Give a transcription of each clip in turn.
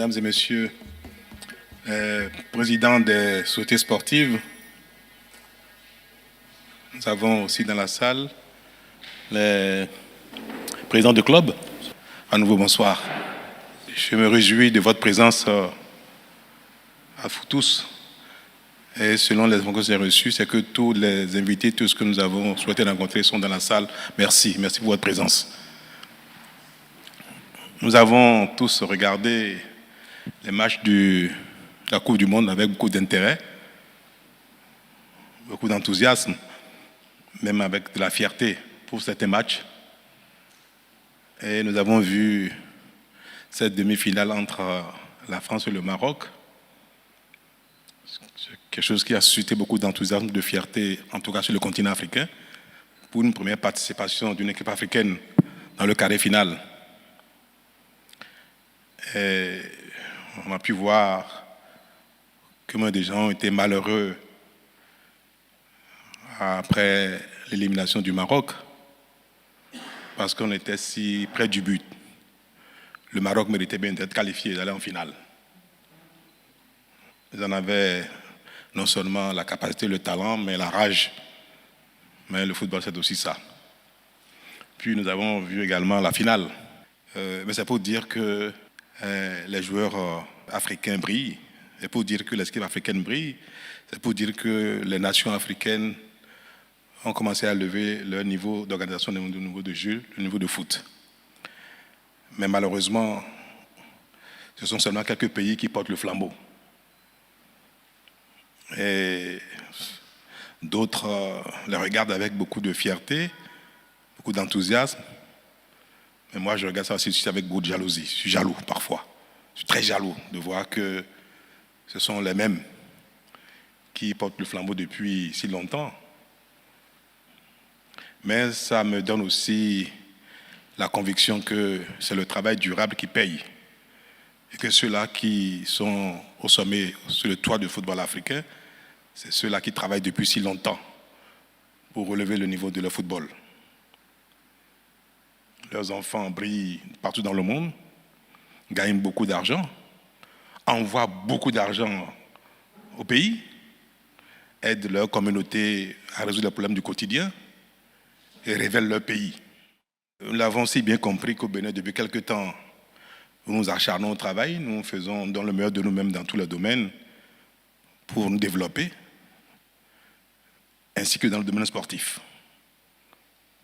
mesdames et messieurs, présidents des sociétés sportives, nous avons aussi dans la salle les présidents de club. À nouveau, bonsoir. Je me réjouis de votre présence à vous tous. Et selon les informations que j'ai reçues, c'est que tous les invités, tous ceux que nous avons souhaité rencontrer sont dans la salle. Merci pour votre présence. Nous avons tous regardé les matchs de la Coupe du Monde avec beaucoup d'intérêt, beaucoup d'enthousiasme, même avec de la fierté pour certains matchs. Et nous avons vu cette demi-finale entre la France et le Maroc. Quelque chose qui a suscité beaucoup d'enthousiasme, de fierté, en tout cas sur le continent africain, pour une première participation d'une équipe africaine dans le carré final. Et on a pu voir comment des gens ont été malheureux après l'élimination du Maroc, parce qu'on était si près du but. Le Maroc méritait bien d'être qualifié, d'aller en finale. Ils en avaient non seulement la capacité, le talent, mais la rage. Mais le football, c'est aussi ça. Puis nous avons vu également la finale. Mais c'est pour dire que les joueurs africains brillent. C'est pour dire que l'équipe africaine brille. C'est pour dire que les nations africaines ont commencé à lever leur niveau d'organisation, le niveau de jeu, le niveau de foot. Mais malheureusement, ce sont seulement quelques pays qui portent le flambeau. Et d'autres les regardent avec beaucoup de fierté, beaucoup d'enthousiasme. Mais moi, je regarde ça aussi avec beaucoup de jalousie. Je suis jaloux parfois. Je suis très jaloux de voir que ce sont les mêmes qui portent le flambeau depuis si longtemps. Mais ça me donne aussi la conviction que c'est le travail durable qui paye. Et que ceux-là qui sont au sommet, sur le toit du football africain, c'est ceux-là qui travaillent depuis si longtemps pour relever le niveau de leur football. Leurs enfants brillent partout dans le monde, gagnent beaucoup d'argent, envoient beaucoup d'argent au pays, aident leur communauté à résoudre les problèmes du quotidien et révèlent leur pays. Nous l'avons si bien compris qu'au Bénin, depuis quelque temps, nous nous acharnons au travail, nous faisons dans le meilleur de nous-mêmes dans tous les domaines pour nous développer, ainsi que dans le domaine sportif.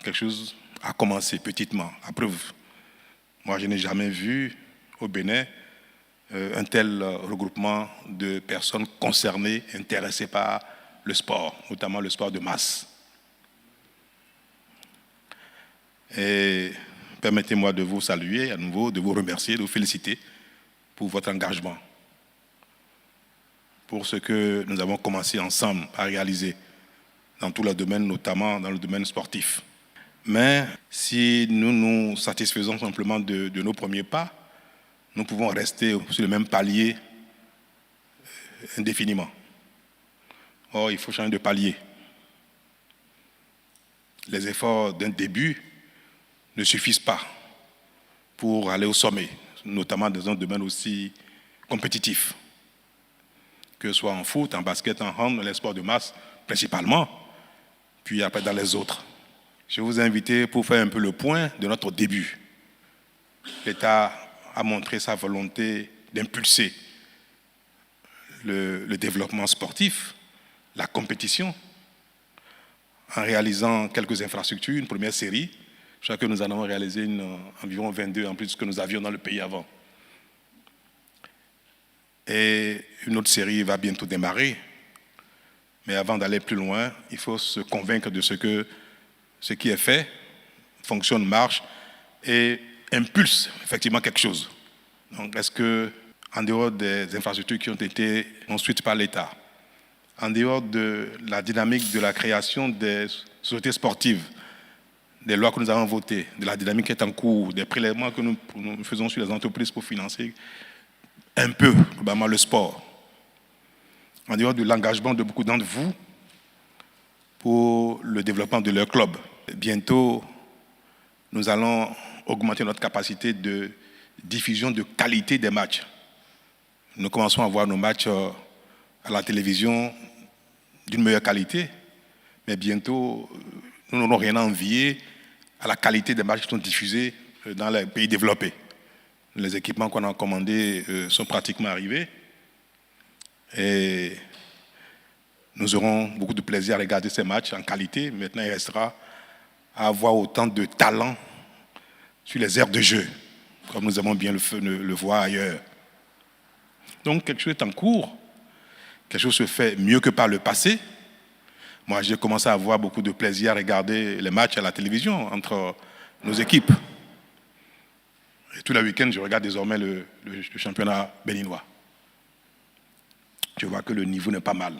Quelque chose a commencé petitement, à preuve. Moi, je n'ai jamais vu au Bénin un tel regroupement de personnes concernées, intéressées par le sport, notamment le sport de masse. Et permettez-moi de vous saluer à nouveau, de vous remercier, de vous féliciter pour votre engagement, pour ce que nous avons commencé ensemble à réaliser dans tous les domaines, notamment dans le domaine sportif. Mais si nous nous satisfaisons simplement de nos premiers pas, nous pouvons rester sur le même palier indéfiniment. Or, il faut changer de palier. Les efforts d'un début ne suffisent pas pour aller au sommet, notamment dans un domaine aussi compétitif, que ce soit en foot, en basket, en hand, les sports de masse principalement, puis après dans les autres. Je vous ai invité pour faire un peu le point de notre début. L'État a montré sa volonté d'impulser le développement sportif, la compétition, en réalisant quelques infrastructures, une première série. Je crois que nous en avons réalisé environ 22 en plus de ce que nous avions dans le pays avant. Et une autre série va bientôt démarrer. Mais avant d'aller plus loin, il faut se convaincre de ce qui est fait, fonctionne, marche et impulse effectivement quelque chose. Donc, est-ce que, en dehors des infrastructures qui ont été construites par l'État, en dehors de la dynamique de la création des sociétés sportives, des lois que nous avons votées, de la dynamique qui est en cours, des prélèvements que nous faisons sur les entreprises pour financer un peu, globalement, le sport, en dehors de l'engagement de beaucoup d'entre vous pour le développement de leur club. Bientôt, nous allons augmenter notre capacité de diffusion de qualité des matchs. nous commençons à voir nos matchs à la télévision d'une meilleure qualité, mais bientôt, nous n'aurons rien à envier à la qualité des matchs qui sont diffusés dans les pays développés. Les équipements qu'on a commandés sont pratiquement arrivés et nous aurons beaucoup de plaisir à regarder ces matchs en qualité. Maintenant, il restera à avoir autant de talent sur les aires de jeu, comme nous aimons bien le voir ailleurs. Donc, quelque chose est en cours, quelque chose se fait mieux que par le passé. Moi, j'ai commencé à avoir beaucoup de plaisir à regarder les matchs à la télévision entre nos équipes. Et tous les week-ends, je regarde désormais le championnat béninois. Je vois que le niveau n'est pas mal.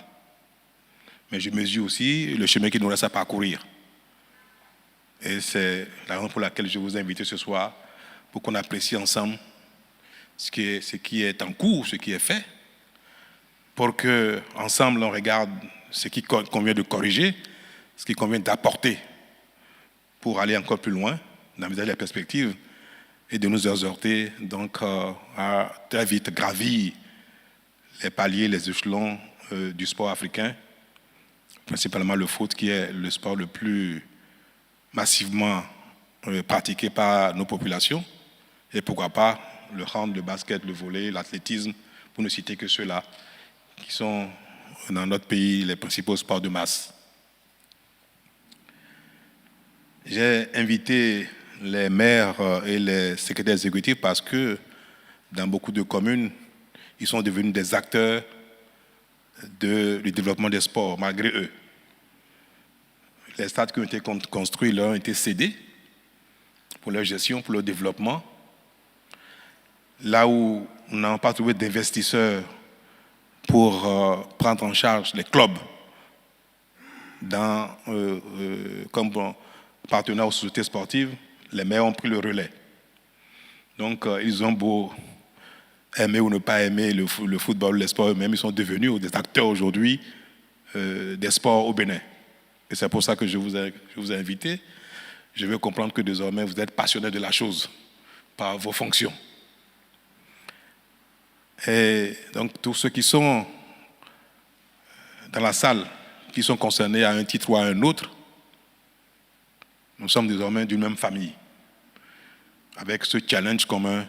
Mais je mesure aussi le chemin qui nous reste à parcourir. Et c'est la raison pour laquelle je vous ai invité ce soir, pour qu'on apprécie ensemble ce qui est en cours, ce qui est fait, pour qu'ensemble on regarde ce qui convient de corriger, ce qui convient d'apporter pour aller encore plus loin, d'envisager les perspectives et de nous exhorter donc à très vite gravir les paliers, les échelons du sport africain, principalement le foot qui est le sport le plus massivement pratiqué par nos populations, et pourquoi pas le hand, le basket, le volley, l'athlétisme, pour ne citer que ceux-là qui sont dans notre pays les principaux sports de masse. J'ai invité les maires et les secrétaires exécutifs parce que dans beaucoup de communes, ils sont devenus des acteurs du développement des sports, malgré eux. Les stades qui ont été construits leur ont été cédés pour leur gestion, pour leur développement. Là où on n'a pas trouvé d'investisseurs pour prendre en charge les clubs comme partenaires aux sociétés sportives, les maires ont pris le relais. Donc, ils ont beau aimer ou ne pas aimer le football, les sports eux-mêmes, ils sont devenus des acteurs aujourd'hui des sports au Bénin. Et c'est pour ça que je vous ai invité. Je veux comprendre que désormais, vous êtes passionnés de la chose par vos fonctions. Et donc, tous ceux qui sont dans la salle, qui sont concernés à un titre ou à un autre, nous sommes désormais d'une même famille, avec ce challenge commun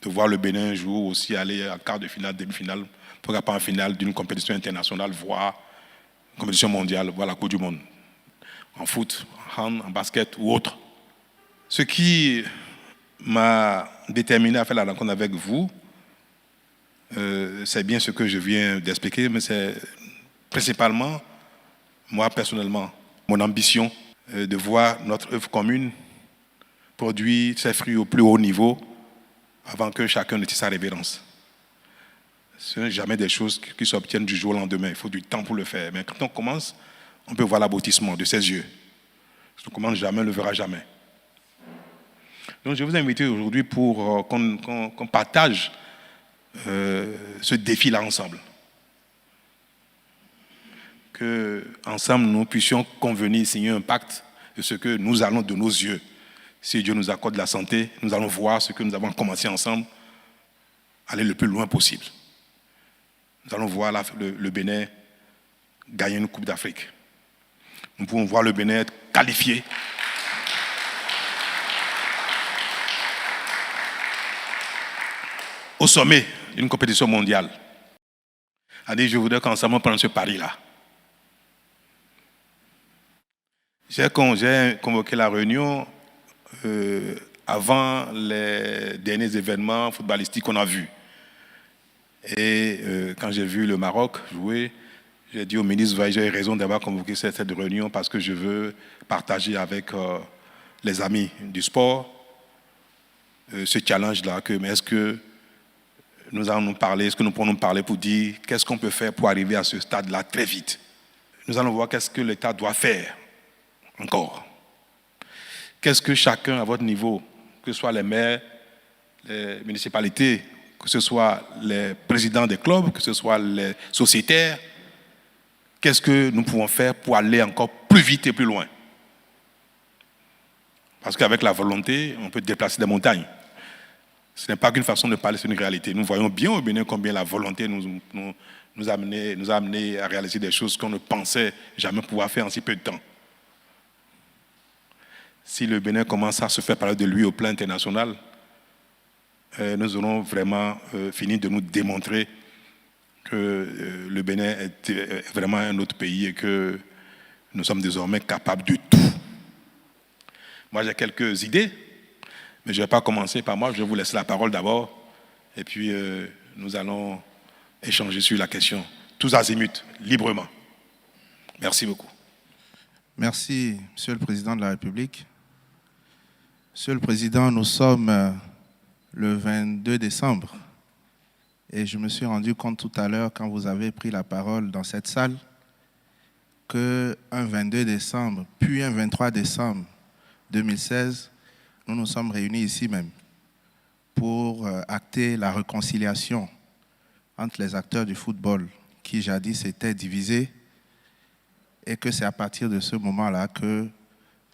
de voir le Bénin un jour aussi aller en quart de finale, demi-finale, pourquoi pas en finale d'une compétition internationale, voire une compétition mondiale, voire la Coupe du Monde, en foot, en hand, en basket ou autre. Ce qui m'a déterminé à faire la rencontre avec vous, c'est bien ce que je viens d'expliquer, mais c'est principalement, moi personnellement, mon ambition de voir notre œuvre commune produire ses fruits au plus haut niveau avant que chacun ne tire sa révérence. Ce n'est jamais des choses qui s'obtiennent du jour au lendemain. Il faut du temps pour le faire. Mais quand on commence, on peut voir l'aboutissement de ses yeux. Si on commence jamais, on ne le verra jamais. Donc je vous ai invité aujourd'hui pour qu'on partage ce défi-là ensemble. Qu'ensemble, nous puissions convenir, signer un pacte de ce que nous allons de nos yeux. Si Dieu nous accorde la santé, nous allons voir ce que nous avons commencé ensemble, aller le plus loin possible. Nous allons voir le Bénin gagner une Coupe d'Afrique. Nous pouvons voir le Bénin être qualifié au sommet d'une compétition mondiale. Je voudrais qu'ensemble on prenne ce pari-là. J'ai convoqué la réunion avant les derniers événements footballistiques qu'on a vus. Et quand j'ai vu le Maroc jouer, j'ai dit au ministre, j'ai raison d'avoir convoqué cette réunion parce que je veux partager avec les amis du sport ce challenge-là. Mais est-ce que nous allons nous parler, est-ce que nous pourrons nous parler pour dire qu'est-ce qu'on peut faire pour arriver à ce stade-là très vite? Nous allons voir qu'est-ce que l'État doit faire encore. Qu'est-ce que chacun à votre niveau, que ce soit les maires, les municipalités, que ce soit les présidents des clubs, que ce soit les sociétaires, qu'est-ce que nous pouvons faire pour aller encore plus vite et plus loin? Parce qu'avec la volonté, on peut déplacer des montagnes. Ce n'est pas qu'une façon de parler, c'est une réalité. Nous voyons bien au Bénin combien la volonté nous a amené à réaliser des choses qu'on ne pensait jamais pouvoir faire en si peu de temps. Si le Bénin commence à se faire parler de lui au plan international, nous aurons vraiment fini de nous démontrer que le Bénin est vraiment un autre pays et que nous sommes désormais capables de tout. Moi, j'ai quelques idées, mais je ne vais pas commencer par moi. Je vais vous laisser la parole d'abord et puis nous allons échanger sur la question, tous azimuts, librement. Merci beaucoup. Merci, Monsieur le Président de la République. Monsieur le Président, nous sommes le 22 décembre et je me suis rendu compte tout à l'heure, quand vous avez pris la parole dans cette salle, qu'un 22 décembre, puis un 23 décembre 2016, nous nous sommes réunis ici même pour acter la réconciliation entre les acteurs du football qui jadis étaient divisés, et que c'est à partir de ce moment-là que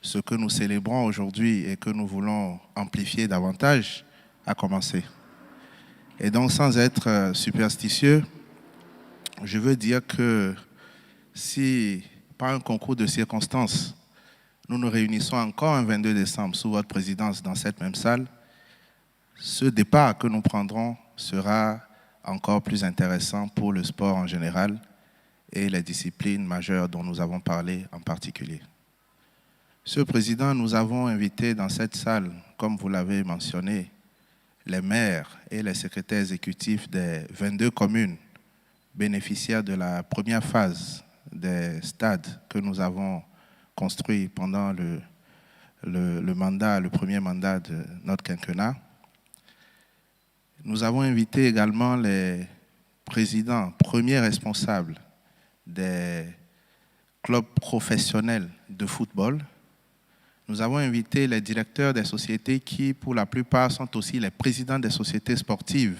ce que nous célébrons aujourd'hui et que nous voulons amplifier davantage a commencé. Et donc, sans être superstitieux, je veux dire que si, par un concours de circonstances, nous nous réunissons encore un 22 décembre sous votre présidence dans cette même salle, ce départ que nous prendrons sera encore plus intéressant pour le sport en général et les disciplines majeures dont nous avons parlé en particulier. Monsieur le Président, nous avons invité dans cette salle, comme vous l'avez mentionné, les maires et les secrétaires exécutifs des 22 communes bénéficiaires de la première phase des stades que nous avons construits pendant le premier mandat de notre quinquennat. Nous avons invité également les présidents, premiers responsables des clubs professionnels de football. Nous avons invité les directeurs des sociétés qui, pour la plupart, sont aussi les présidents des sociétés sportives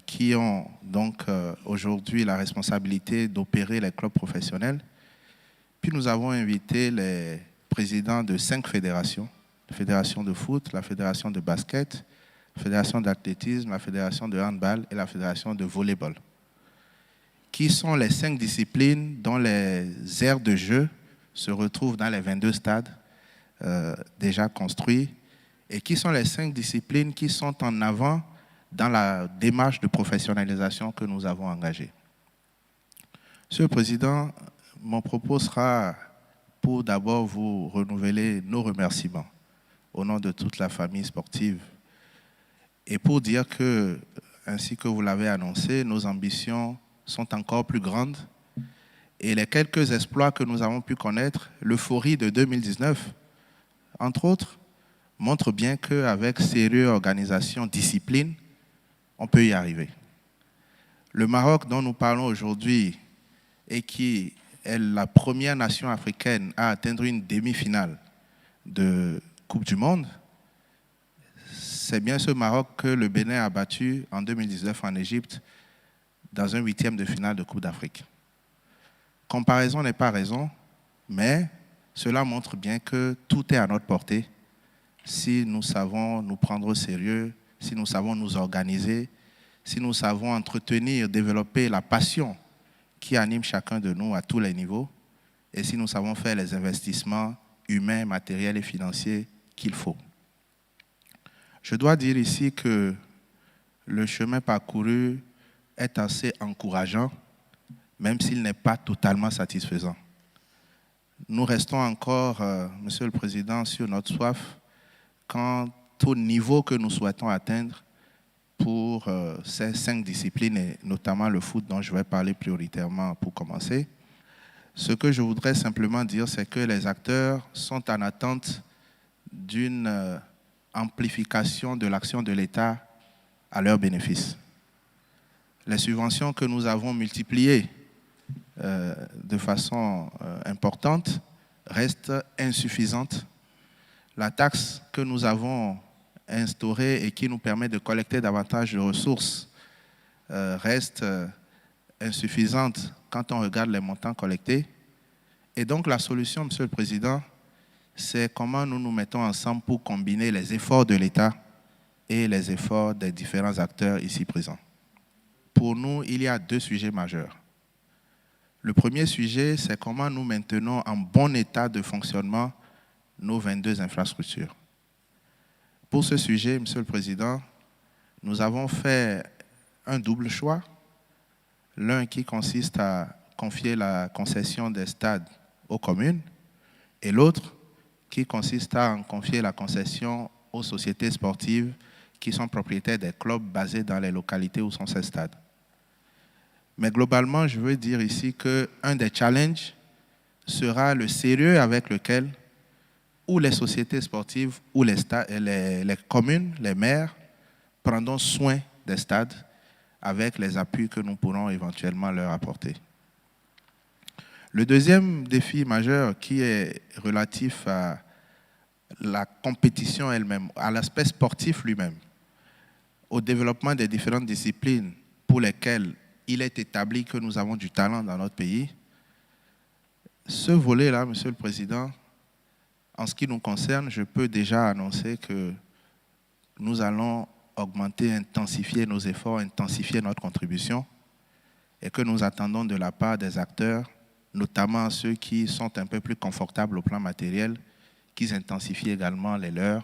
qui ont donc aujourd'hui la responsabilité d'opérer les clubs professionnels. Puis nous avons invité les présidents de 5 fédérations, la fédération de foot, la fédération de basket, la fédération d'athlétisme, la fédération de handball et la fédération de volleyball, qui sont les 5 disciplines dont les aires de jeu se retrouvent dans les 22 stades déjà construits et qui sont les 5 disciplines qui sont en avant dans la démarche de professionnalisation que nous avons engagée. Monsieur le Président, mon propos sera pour d'abord vous renouveler nos remerciements au nom de toute la famille sportive et pour dire que, ainsi que vous l'avez annoncé, nos ambitions sont encore plus grandes et les quelques exploits que nous avons pu connaître, l'euphorie de 2019, entre autres, montrent bien qu'avec sérieux, organisation, discipline, on peut y arriver. Le Maroc dont nous parlons aujourd'hui et qui est la première nation africaine à atteindre une demi-finale de Coupe du Monde, c'est bien ce Maroc que le Bénin a battu en 2019 en Égypte dans un 8e de finale de Coupe d'Afrique. Comparaison n'est pas raison, mais cela montre bien que tout est à notre portée si nous savons nous prendre au sérieux, si nous savons nous organiser, si nous savons entretenir, développer la passion qui anime chacun de nous à tous les niveaux, et si nous savons faire les investissements humains, matériels et financiers qu'il faut. Je dois dire ici que le chemin parcouru est assez encourageant, même s'il n'est pas totalement satisfaisant. Nous restons encore, Monsieur le Président, sur notre soif quant au niveau que nous souhaitons atteindre pour ces 5 disciplines, et notamment le foot dont je vais parler prioritairement pour commencer. Ce que je voudrais simplement dire, c'est que les acteurs sont en attente d'une amplification de l'action de l'État à leur bénéfice. Les subventions que nous avons multipliées de façon importante restent insuffisantes. La taxe que nous avons instaurée et qui nous permet de collecter davantage de ressources reste insuffisante quand on regarde les montants collectés. Et donc la solution, Monsieur le Président, c'est comment nous nous mettons ensemble pour combiner les efforts de l'État et les efforts des différents acteurs ici présents. Pour nous, il y a 2 sujets majeurs. Le premier sujet, c'est comment nous maintenons en bon état de fonctionnement nos 22 infrastructures. Pour ce sujet, Monsieur le Président, nous avons fait un double choix. L'un qui consiste à confier la concession des stades aux communes et l'autre qui consiste à en confier la concession aux sociétés sportives qui sont propriétaires des clubs basés dans les localités où sont ces stades. Mais globalement, je veux dire ici qu'un des challenges sera le sérieux avec lequel ou les sociétés sportives ou les communes, les maires, prendront soin des stades avec les appuis que nous pourrons éventuellement leur apporter. Le deuxième défi majeur qui est relatif à la compétition elle-même, à l'aspect sportif lui-même, au développement des différentes disciplines pour lesquelles il est établi que nous avons du talent dans notre pays. Ce volet-là, Monsieur le Président, en ce qui nous concerne, je peux déjà annoncer que nous allons augmenter, intensifier nos efforts, intensifier notre contribution et que nous attendons de la part des acteurs, notamment ceux qui sont un peu plus confortables au plan matériel, qu'ils intensifient également les leurs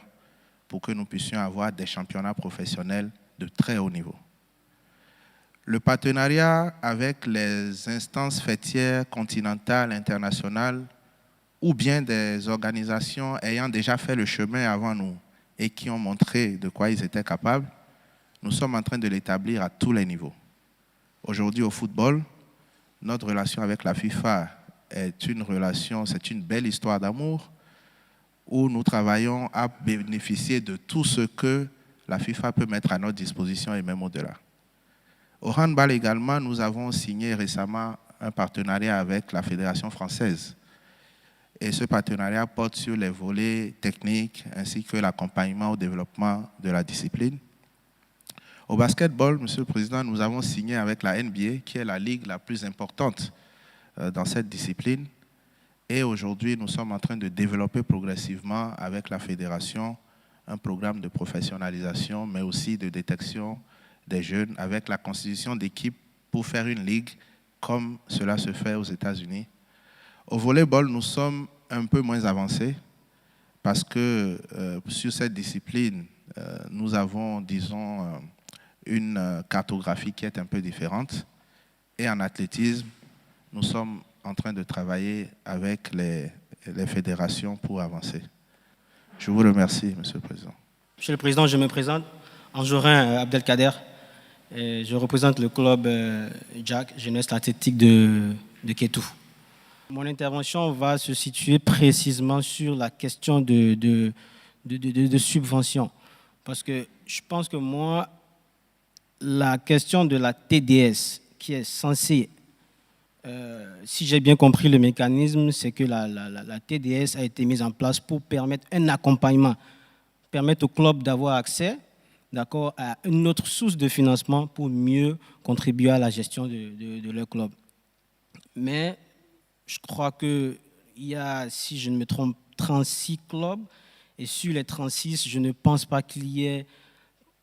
pour que nous puissions avoir des championnats professionnels de très haut niveau. Le partenariat avec les instances faîtières continentales, internationales, ou bien des organisations ayant déjà fait le chemin avant nous et qui ont montré de quoi ils étaient capables, nous sommes en train de l'établir à tous les niveaux. Aujourd'hui, au football, notre relation avec la FIFA est une relation, c'est une belle histoire d'amour où nous travaillons à bénéficier de tout ce que la FIFA peut mettre à notre disposition et même au-delà. Au handball également, nous avons signé récemment un partenariat avec la Fédération française. Et ce partenariat porte sur les volets techniques ainsi que l'accompagnement au développement de la discipline. Au basketball, Monsieur le Président, nous avons signé avec la NBA, qui est la ligue la plus importante dans cette discipline. Et aujourd'hui, nous sommes en train de développer progressivement avec la Fédération un programme de professionnalisation, mais aussi de détection des jeunes, avec la constitution d'équipes pour faire une ligue comme cela se fait aux États-Unis. Au volleyball, nous sommes un peu moins avancés parce que sur cette discipline, nous avons, disons, une cartographie qui est un peu différente. Et en athlétisme, nous sommes en train de travailler avec les fédérations pour avancer. Je vous remercie, Monsieur le Président. Monsieur le Président, je me présente, Anjorin Abdelkader. Et je représente le club Jack, jeunesse athlétique de Kétou. Mon intervention va se situer précisément sur la question de subvention. Parce que je pense que moi, la question de la TDS, qui est censée, si j'ai bien compris le mécanisme, c'est que la TDS a été mise en place pour permettre un accompagnement, permettre au club d'avoir accès, d'accord, à une autre source de financement pour mieux contribuer à la gestion de leur club. Mais je crois qu'il y a, si je ne me trompe, 36 clubs. Et sur les 36, je ne pense pas qu'il y ait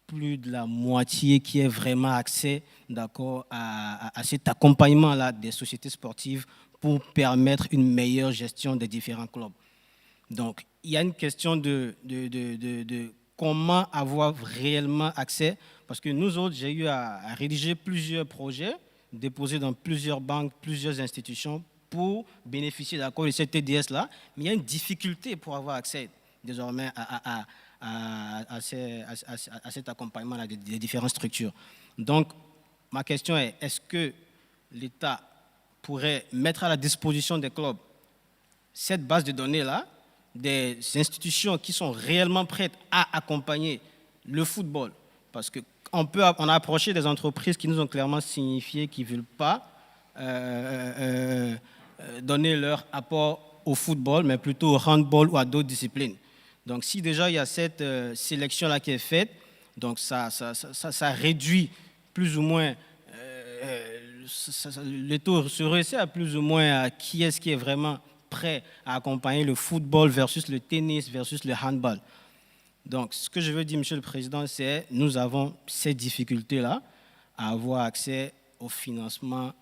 plus de la moitié qui ait vraiment accès, d'accord, à cet accompagnement-là des sociétés sportives pour permettre une meilleure gestion des différents clubs. Donc, il y a une question de comment avoir réellement accès. Parce que nous autres, j'ai eu à rédiger plusieurs projets, déposés dans plusieurs banques, plusieurs institutions, pour bénéficier d'accord de cette TDS-là, mais il y a une difficulté pour avoir accès désormais à cet accompagnement-là des différentes structures. Donc, ma question est, est-ce que l'État pourrait mettre à la disposition des clubs cette base de données-là, des institutions qui sont réellement prêtes à accompagner le football? Parce qu'on a approché des entreprises qui nous ont clairement signifié qu'ils ne veulent pas donner leur apport au football, mais plutôt au handball ou à d'autres disciplines. Donc, si déjà il y a cette sélection-là qui est faite, donc ça réduit plus ou moins, le taux se resserre plus ou moins à qui est-ce qui est vraiment prêt à accompagner le football versus le tennis versus le handball. Donc, ce que je veux dire, Monsieur le Président, c'est que nous avons ces difficultés-là à avoir accès au financement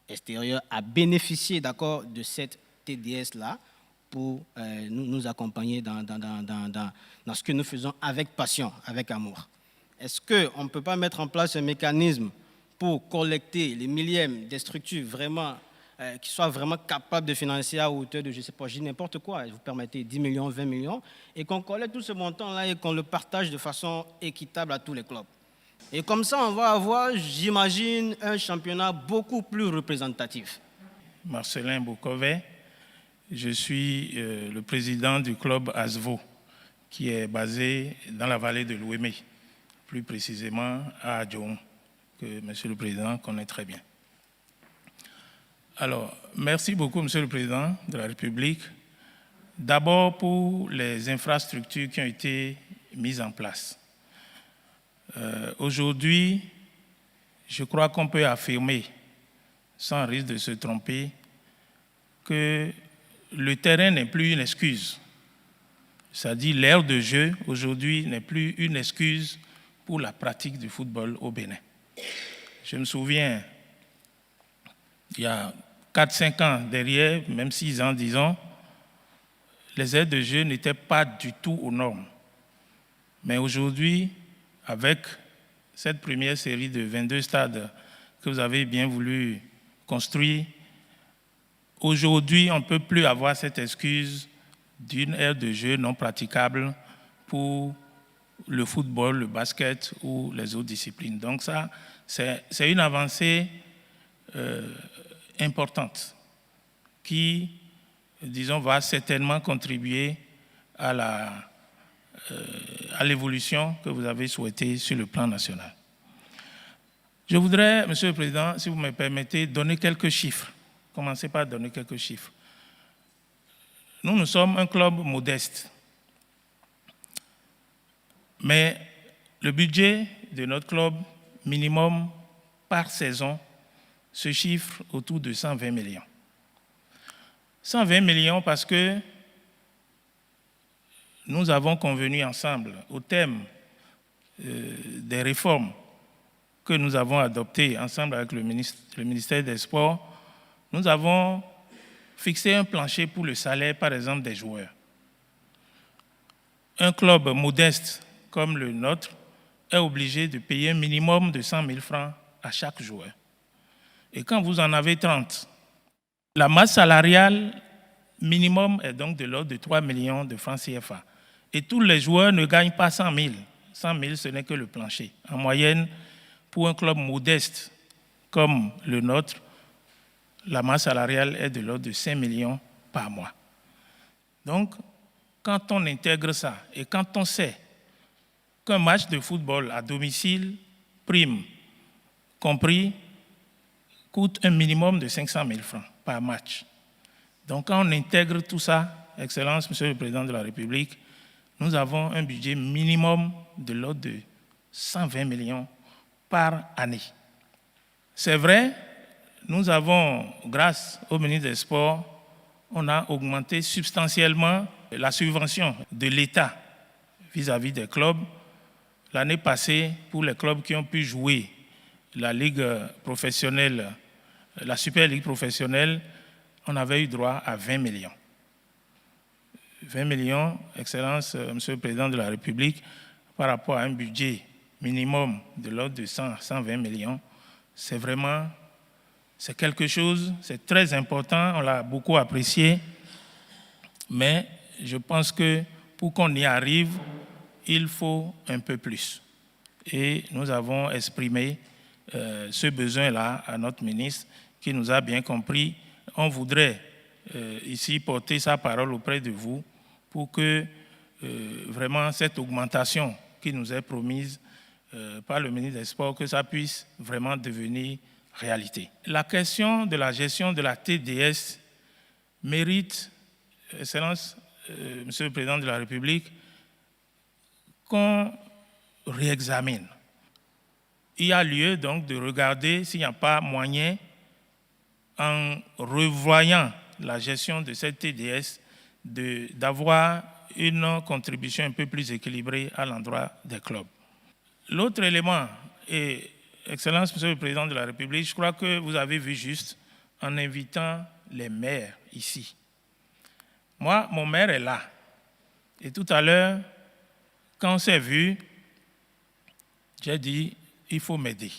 extérieur, à bénéficier, d'accord, de cette TDS-là pour nous accompagner dans ce que nous faisons avec passion, avec amour. Est-ce qu'on ne peut pas mettre en place un mécanisme pour collecter les millièmes des structures vraiment, qui soient vraiment capables de financer à hauteur de, je ne sais pas, je dis n'importe quoi, vous permettez 10 millions, 20 millions, et qu'on collecte tout ce montant-là et qu'on le partage de façon équitable à tous les clubs. Et comme ça, on va avoir, j'imagine, un championnat beaucoup plus représentatif. Marcelin Boukovet, je suis le président du club ASVO, qui est basé dans la vallée de l'Ouémé, plus précisément à Adjoum, que Monsieur le Président connaît très bien. Alors, merci beaucoup, Monsieur le Président de la République. D'abord pour les infrastructures qui ont été mises en place. Aujourd'hui, je crois qu'on peut affirmer, sans risque de se tromper, que le terrain n'est plus une excuse. C'est-à-dire l'aire de jeu, aujourd'hui, n'est plus une excuse pour la pratique du football au Bénin. Je me souviens, il y a 4-5 ans derrière, même 6 ans, disons, les aires de jeu n'étaient pas du tout aux normes. Mais aujourd'hui, avec cette première série de 22 stades que vous avez bien voulu construire, aujourd'hui, on ne peut plus avoir cette excuse d'une aire de jeu non praticable pour le football, le basket ou les autres disciplines. Donc ça, c'est une avancée importante qui, disons, va certainement contribuer à l'évolution que vous avez souhaitée sur le plan national. Je voudrais, Monsieur le Président, si vous me permettez, donner quelques chiffres. Commencez par donner quelques chiffres. Nous sommes un club modeste. Mais le budget de notre club minimum par saison se chiffre autour de 120 millions. 120 millions parce que nous avons convenu ensemble au thème des réformes que nous avons adoptées ensemble avec le ministère des Sports. Nous avons fixé un plancher pour le salaire, par exemple, des joueurs. Un club modeste comme le nôtre est obligé de payer un minimum de 100 000 francs à chaque joueur. Et quand vous en avez 30, la masse salariale minimum est donc de l'ordre de 3 millions de francs CFA. Et tous les joueurs ne gagnent pas 100 000. 100 000, ce n'est que le plancher. En moyenne, pour un club modeste comme le nôtre, la masse salariale est de l'ordre de 5 millions par mois. Donc, quand on intègre ça et quand on sait qu'un match de football à domicile, prime compris, coûte un minimum de 500 000 francs par match. Donc, quand on intègre tout ça, Excellence, Monsieur le Président de la République, nous avons un budget minimum de l'ordre de 120 millions par année. C'est vrai, nous avons, grâce au ministre des Sports, on a augmenté substantiellement la subvention de l'État vis-à-vis des clubs. L'année passée, pour les clubs qui ont pu jouer la Ligue professionnelle, la Super Ligue professionnelle, on avait eu droit à 20 millions. 20 millions, Excellence, Monsieur le Président de la République, par rapport à un budget minimum de l'ordre de 120 millions, c'est vraiment, c'est quelque chose, c'est très important, on l'a beaucoup apprécié, mais je pense que pour qu'on y arrive, il faut un peu plus. Et nous avons exprimé ce besoin-là à notre ministre, qui nous a bien compris. On voudrait ici porter sa parole auprès de vous pour que vraiment cette augmentation qui nous est promise par le ministre des Sports, que ça puisse vraiment devenir réalité. La question de la gestion de la TDS mérite, Excellence, Monsieur le Président de la République, qu'on réexamine. Il y a lieu donc de regarder s'il n'y a pas moyen, en revoyant la gestion de cette TDS, d'avoir une contribution un peu plus équilibrée à l'endroit des clubs. L'autre élément, et Excellence, Monsieur le Président de la République, je crois que vous avez vu juste en invitant les maires ici. Moi, mon maire est là. Et tout à l'heure, quand on s'est vu, j'ai dit, il faut m'aider.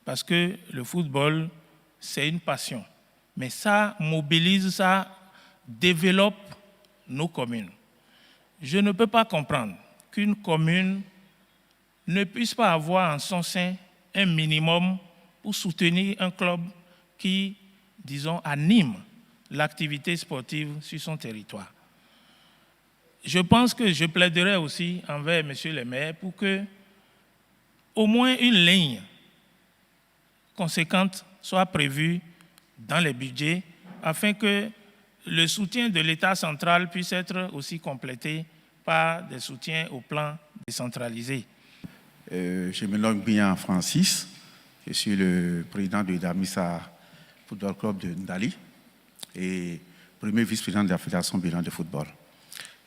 Parce que le football, c'est une passion. Mais ça mobilise, ça développe nos communes. Je ne peux pas comprendre qu'une commune ne puisse pas avoir en son sein un minimum pour soutenir un club qui, disons, anime l'activité sportive sur son territoire. Je pense que je plaiderai aussi envers monsieur le maire pour que au moins une ligne conséquente soit prévue dans les budgets afin que le soutien de l'État central puisse être aussi complété par des soutiens au plan décentralisé. Je me nomme bien Francis. Je suis le président de Damissa Football Club de Ndali et premier vice-président de la Fédération Bilan de football.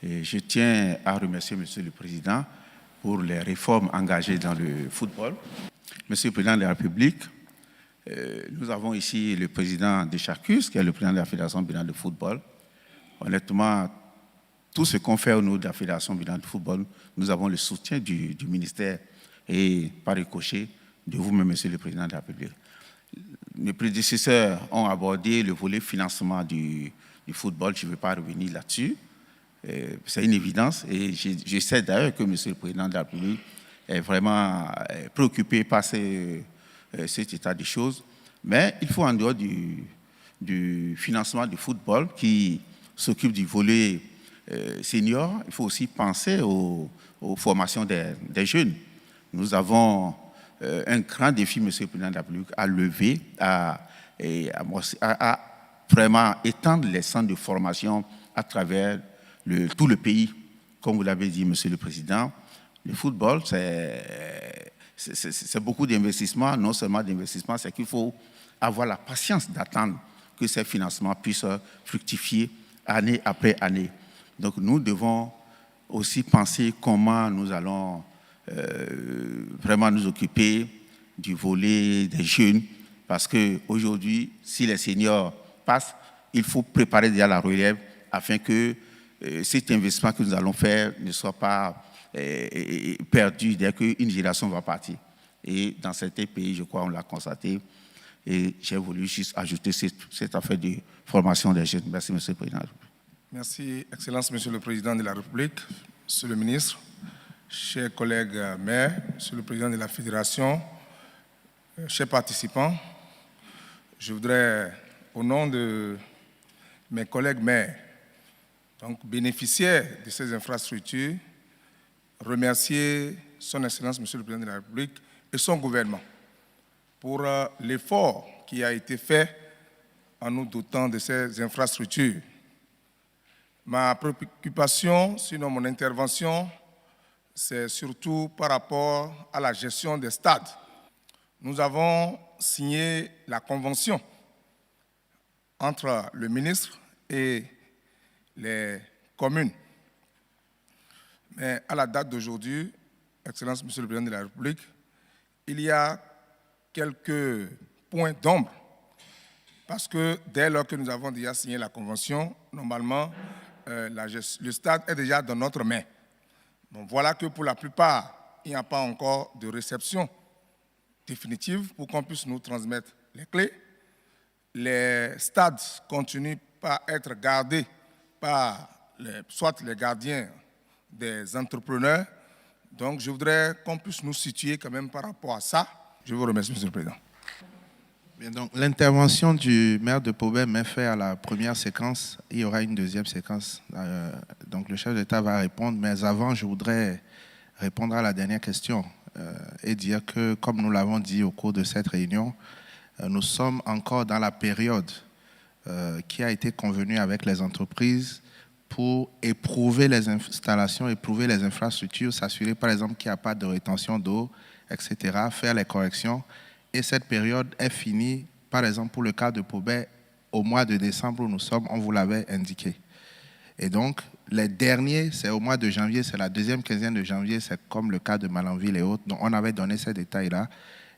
Et je tiens à remercier Monsieur le Président pour les réformes engagées dans le football. Monsieur le Président de la République, nous avons ici le président de Chacus, qui est le président de la Fédération Bilan de football. Honnêtement, tout ce qu'on fait au niveau de la Fédération Bilan de football, nous avons le soutien du ministère et par ricochet de vous-même, Monsieur le Président de la République. Mes prédécesseurs ont abordé le volet financement du football, je ne vais pas revenir là-dessus. C'est une évidence et je sais d'ailleurs que Monsieur le Président de la République est vraiment préoccupé par cet état des choses. Mais il faut en dehors du financement du football qui s'occupe du volet senior, il faut aussi penser aux formations des jeunes. Nous avons un grand défi, Monsieur le Président de la République, à lever, à vraiment étendre les centres de formation à travers tout le pays. Comme vous l'avez dit, Monsieur le Président, le football, c'est beaucoup d'investissements. Non seulement d'investissements, c'est qu'il faut avoir la patience d'attendre que ces financements puissent fructifier année après année. Donc nous devons aussi penser comment nous allons vraiment nous occuper du volet des jeunes, parce qu'aujourd'hui, si les seniors passent, il faut préparer déjà la relève afin que cet investissement que nous allons faire ne soit pas perdu dès qu'une génération va partir. Et dans certains pays, je crois, on l'a constaté. Et j'ai voulu juste ajouter cette affaire de formation des jeunes. Merci, Monsieur le Président. Merci, Excellence, Monsieur le Président de la République, Monsieur le Ministre, chers collègues maires, Monsieur le Président de la Fédération, chers participants. Je voudrais, au nom de mes collègues maires, donc bénéficiaires de ces infrastructures, remercier son Excellence, Monsieur le Président de la République et son gouvernement pour l'effort qui a été fait en nous dotant de ces infrastructures. Ma préoccupation, sinon mon intervention, c'est surtout par rapport à la gestion des stades. Nous avons signé la convention entre le ministre et les communes. Mais à la date d'aujourd'hui, Excellence, Monsieur le Président de la République, il y a quelques points d'ombre parce que dès lors que nous avons déjà signé la convention, normalement, le stade est déjà dans notre main. Bon, voilà que pour la plupart, il n'y a pas encore de réception définitive pour qu'on puisse nous transmettre les clés. Les stades continuent par être gardés par soit les gardiens des entrepreneurs. Donc, je voudrais qu'on puisse nous situer quand même par rapport à ça. Je vous remercie, Monsieur le Président. Bien, donc, l'intervention du maire de Pobet met fait à la première séquence. Il y aura une deuxième séquence. Donc, le chef d'État va répondre. Mais avant, je voudrais répondre à la dernière question et dire que, comme nous l'avons dit au cours de cette réunion, nous sommes encore dans la période qui a été convenue avec les entreprises pour éprouver les installations, éprouver les infrastructures, s'assurer par exemple qu'il n'y a pas de rétention d'eau, etc., faire les corrections. Et cette période est finie, par exemple pour le cas de Pobet, au mois de décembre où nous sommes, on vous l'avait indiqué. Et donc, les derniers, c'est au mois de janvier, c'est la deuxième quinzaine de janvier, c'est comme le cas de Malanville et autres. Donc, on avait donné ces détails-là.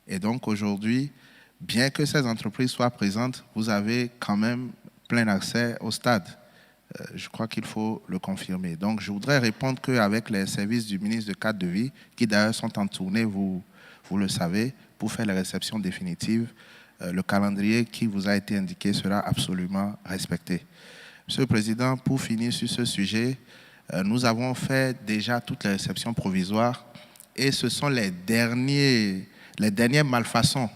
Et donc, aujourd'hui, bien que ces entreprises soient présentes, vous avez quand même plein accès au stade. Je crois qu'il faut le confirmer. Donc, je voudrais répondre qu'avec les services du ministre de Cadre de Vie, qui d'ailleurs sont en tournée, vous le savez, pour faire les réceptions définitives, le calendrier qui vous a été indiqué sera absolument respecté. Monsieur le Président, pour finir sur ce sujet, nous avons fait déjà toutes les réceptions provisoires et ce sont les dernières malfaçons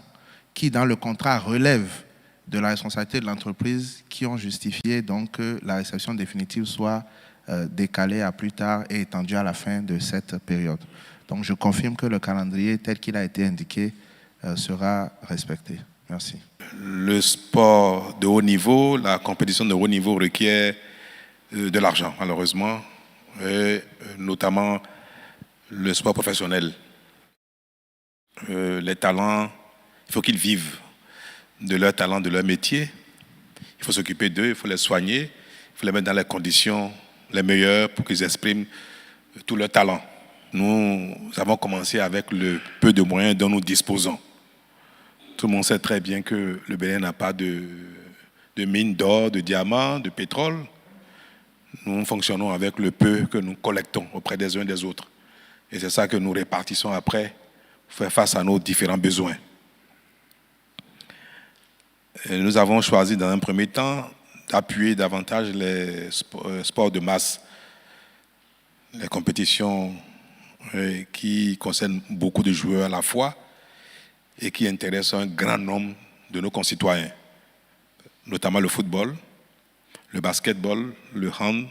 qui, dans le contrat, relèvent de la responsabilité de l'entreprise qui ont justifié donc que la réception définitive soit décalée à plus tard et étendue à la fin de cette période. Donc je confirme que le calendrier tel qu'il a été indiqué sera respecté. Merci. Le sport de haut niveau, la compétition de haut niveau requiert de l'argent, malheureusement, et notamment le sport professionnel. Les talents, il faut qu'ils vivent de leur talent, de leur métier. Il faut s'occuper d'eux, il faut les soigner, il faut les mettre dans les conditions les meilleures pour qu'ils expriment tout leur talent. Nous avons commencé avec le peu de moyens dont nous disposons. Tout le monde sait très bien que le Bénin n'a pas de mines d'or, de diamants, de pétrole. Nous fonctionnons avec le peu que nous collectons auprès des uns et des autres. Et c'est ça que nous répartissons après pour faire face à nos différents besoins. Et nous avons choisi dans un premier temps d'appuyer davantage les sports de masse, les compétitions qui concernent beaucoup de joueurs à la fois et qui intéressent un grand nombre de nos concitoyens, notamment le football, le basketball, le hand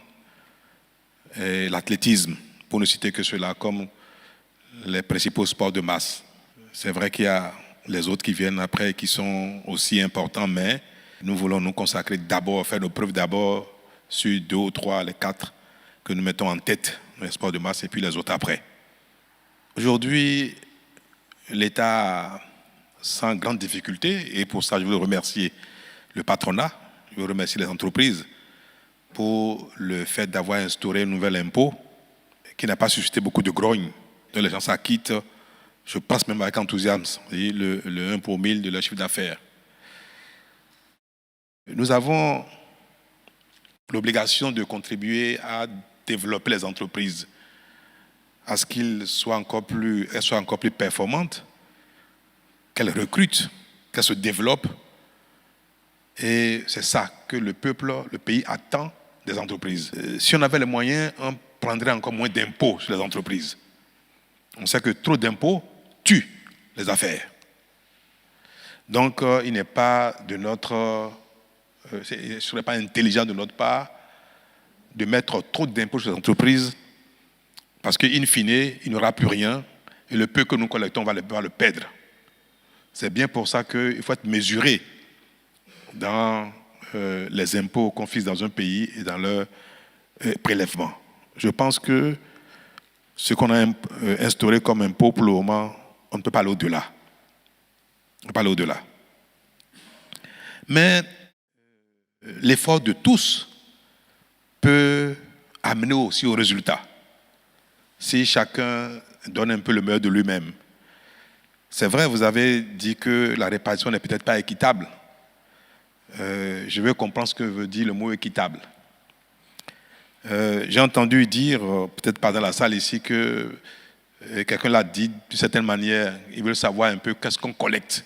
et l'athlétisme, pour ne citer que ceux-là comme les principaux sports de masse. C'est vrai qu'il y a les autres qui viennent après et qui sont aussi importants, mais nous voulons nous consacrer d'abord, faire nos preuves d'abord sur 2 ou 3, les 4 que nous mettons en tête, les sports de masse, et puis les autres après. Aujourd'hui, l'État sans grande difficulté, et pour ça je veux remercier le patronat, je veux remercier les entreprises pour le fait d'avoir instauré un nouvel impôt qui n'a pas suscité beaucoup de grogne. Donc les gens s'acquittent, je pense même avec enthousiasme, le 1 pour 1000 de leur chiffre d'affaires. Nous avons l'obligation de contribuer à développer les entreprises, à ce qu'elles soient encore plus performantes, qu'elles recrutent, qu'elles se développent. Et c'est ça que le peuple, le pays attend des entreprises. Si on avait les moyens, on prendrait encore moins d'impôts sur les entreprises. On sait que trop d'impôts tuent les affaires. Donc, il n'est pas de notre... ce ne serait pas intelligent de notre part de mettre trop d'impôts sur les entreprises parce qu'in fine, il n'y aura plus rien et le peu que nous collectons, on va le perdre. C'est bien pour ça qu'il faut être mesuré dans les impôts qu'on fixe dans un pays et dans leur prélèvement. Je pense que ce qu'on a instauré comme impôt pour le moment, on ne peut pas aller au-delà. On ne peut pas aller au-delà. Mais l'effort de tous peut amener aussi au résultat. Si chacun donne un peu le meilleur de lui-même. C'est vrai, vous avez dit que la répartition n'est peut-être pas équitable. Je veux comprendre ce que veut dire le mot équitable. J'ai entendu dire, peut-être pas dans la salle ici, que quelqu'un l'a dit d'une certaine manière, ils veulent savoir un peu qu'est-ce qu'on collecte,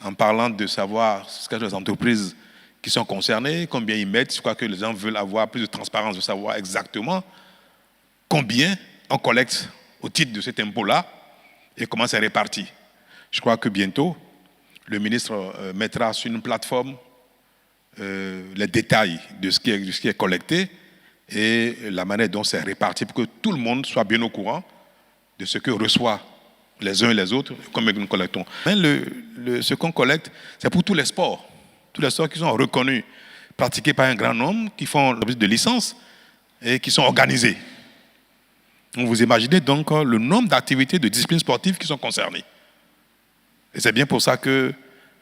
en parlant de savoir ce que les entreprises qui sont concernées, combien ils mettent. Je crois que les gens veulent avoir plus de transparence, de savoir exactement combien on collecte au titre de cet impôt-là et comment c'est réparti. Je crois que bientôt, le ministre mettra sur une plateforme les détails de ce qui est collecté et la manière dont c'est réparti pour que tout le monde soit bien au courant de ce que reçoivent les uns et les autres, comme nous collectons. Mais ce qu'on collecte, c'est pour tous les sports qui sont reconnus, pratiqués par un grand nombre, qui font l'objet de licences et qui sont organisés. Donc vous imaginez donc le nombre d'activités, de disciplines sportives qui sont concernées. Et c'est bien pour ça que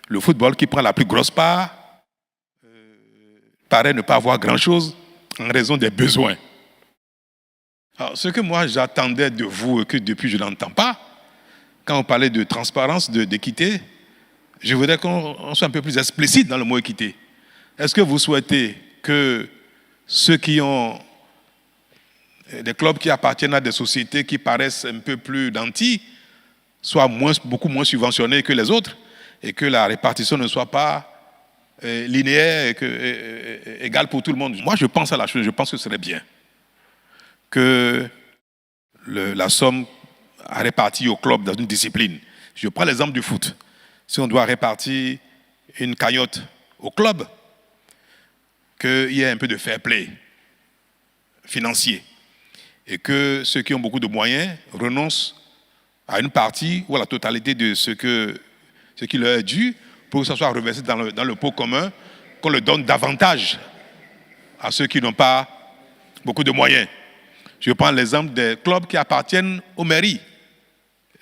le football, qui prend la plus grosse part, paraît ne pas avoir grand-chose en raison des besoins. Alors, ce que moi j'attendais de vous et que depuis je n'entends pas, quand on parlait de transparence, d'équité, je voudrais qu'on soit un peu plus explicite dans le mot équité. Est-ce que vous souhaitez que ceux qui ont des clubs qui appartiennent à des sociétés qui paraissent un peu plus nantis soient beaucoup moins subventionnés que les autres et que la répartition ne soit pas linéaire et égale pour tout le monde? Moi, je pense à la chose, je pense que ce serait bien que la somme répartie au club dans une discipline. Je prends l'exemple du foot. Si on doit répartir une cagnotte au club, qu'il y ait un peu de fair play financier et que ceux qui ont beaucoup de moyens renoncent à une partie ou à la totalité de ce qui leur est dû pour que ça soit reversé dans le pot commun, qu'on le donne davantage à ceux qui n'ont pas beaucoup de moyens. Je prends l'exemple des clubs qui appartiennent aux mairies.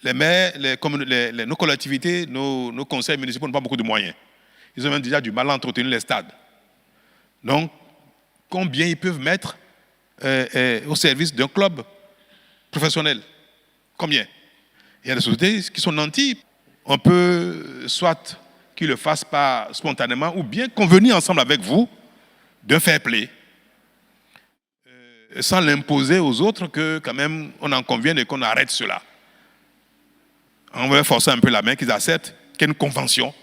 Les maires, nos collectivités, nos conseils municipaux n'ont pas beaucoup de moyens. Ils ont même déjà du mal à entretenir les stades. Donc, combien ils peuvent mettre au service d'un club professionnel? Combien? Il y a des sociétés qui sont nanties. On peut soit qu'ils le fassent pas spontanément ou bien convenir ensemble avec vous d'un fair play sans l'imposer aux autres que quand même on en convienne et qu'on arrête cela. On va forcer un peu la main qu'ils acceptent qu'il y ait une convention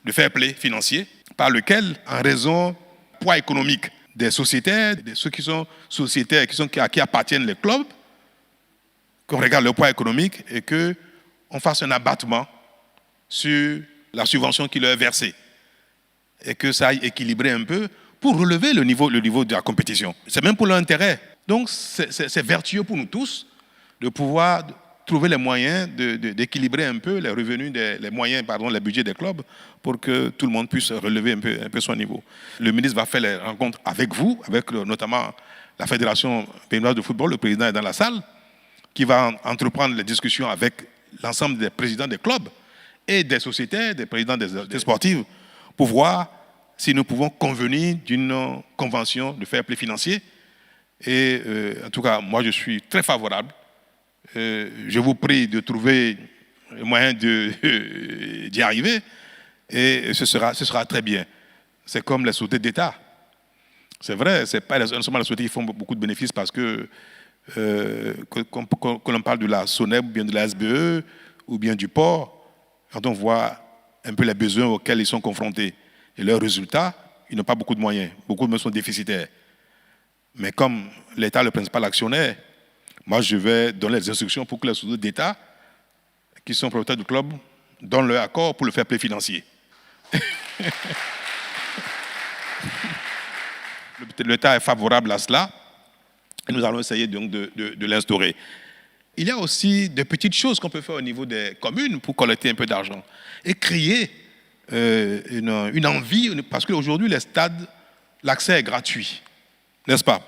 de fair play financier par lequel, en raison du poids économique des sociétaires, de ceux qui sont sociétaires, à qui appartiennent les clubs, qu'on regarde le poids économique et qu'on fasse un abattement sur la subvention qui leur est versée et que ça aille équilibrer un peu pour relever le niveau de la compétition. C'est même pour leur intérêt. Donc c'est vertueux pour nous tous de pouvoir trouver les moyens d'équilibrer un peu les revenus, les budgets des clubs pour que tout le monde puisse relever un peu son niveau. Le ministre va faire les rencontres avec vous, avec notamment la Fédération béninoise de football, le président est dans la salle, qui va entreprendre les discussions avec l'ensemble des présidents des clubs et des sociétés, des présidents des sportifs, pour voir si nous pouvons convenir d'une convention de fair play financier. Et en tout cas, moi je suis très favorable. Je vous prie de trouver le moyen d'y arriver et ce sera très bien. C'est comme les sociétés d'État. C'est vrai, ce n'est pas seulement les sociétés qui font beaucoup de bénéfices parce que l'on parle de la SONEB ou bien de la SBE ou bien du port, quand on voit un peu les besoins auxquels ils sont confrontés et leurs résultats, ils n'ont pas beaucoup de moyens. Beaucoup de moyens sont déficitaires. Mais comme l'État est le principal actionnaire, moi je vais donner les instructions pour que les sociétés d'État qui sont propriétaires du club donnent leur accord pour le fair play financier. L'État est favorable à cela et nous allons essayer donc de l'instaurer. Il y a aussi des petites choses qu'on peut faire au niveau des communes pour collecter un peu d'argent et créer une envie, parce qu'aujourd'hui les stades, l'accès est gratuit, n'est-ce pas?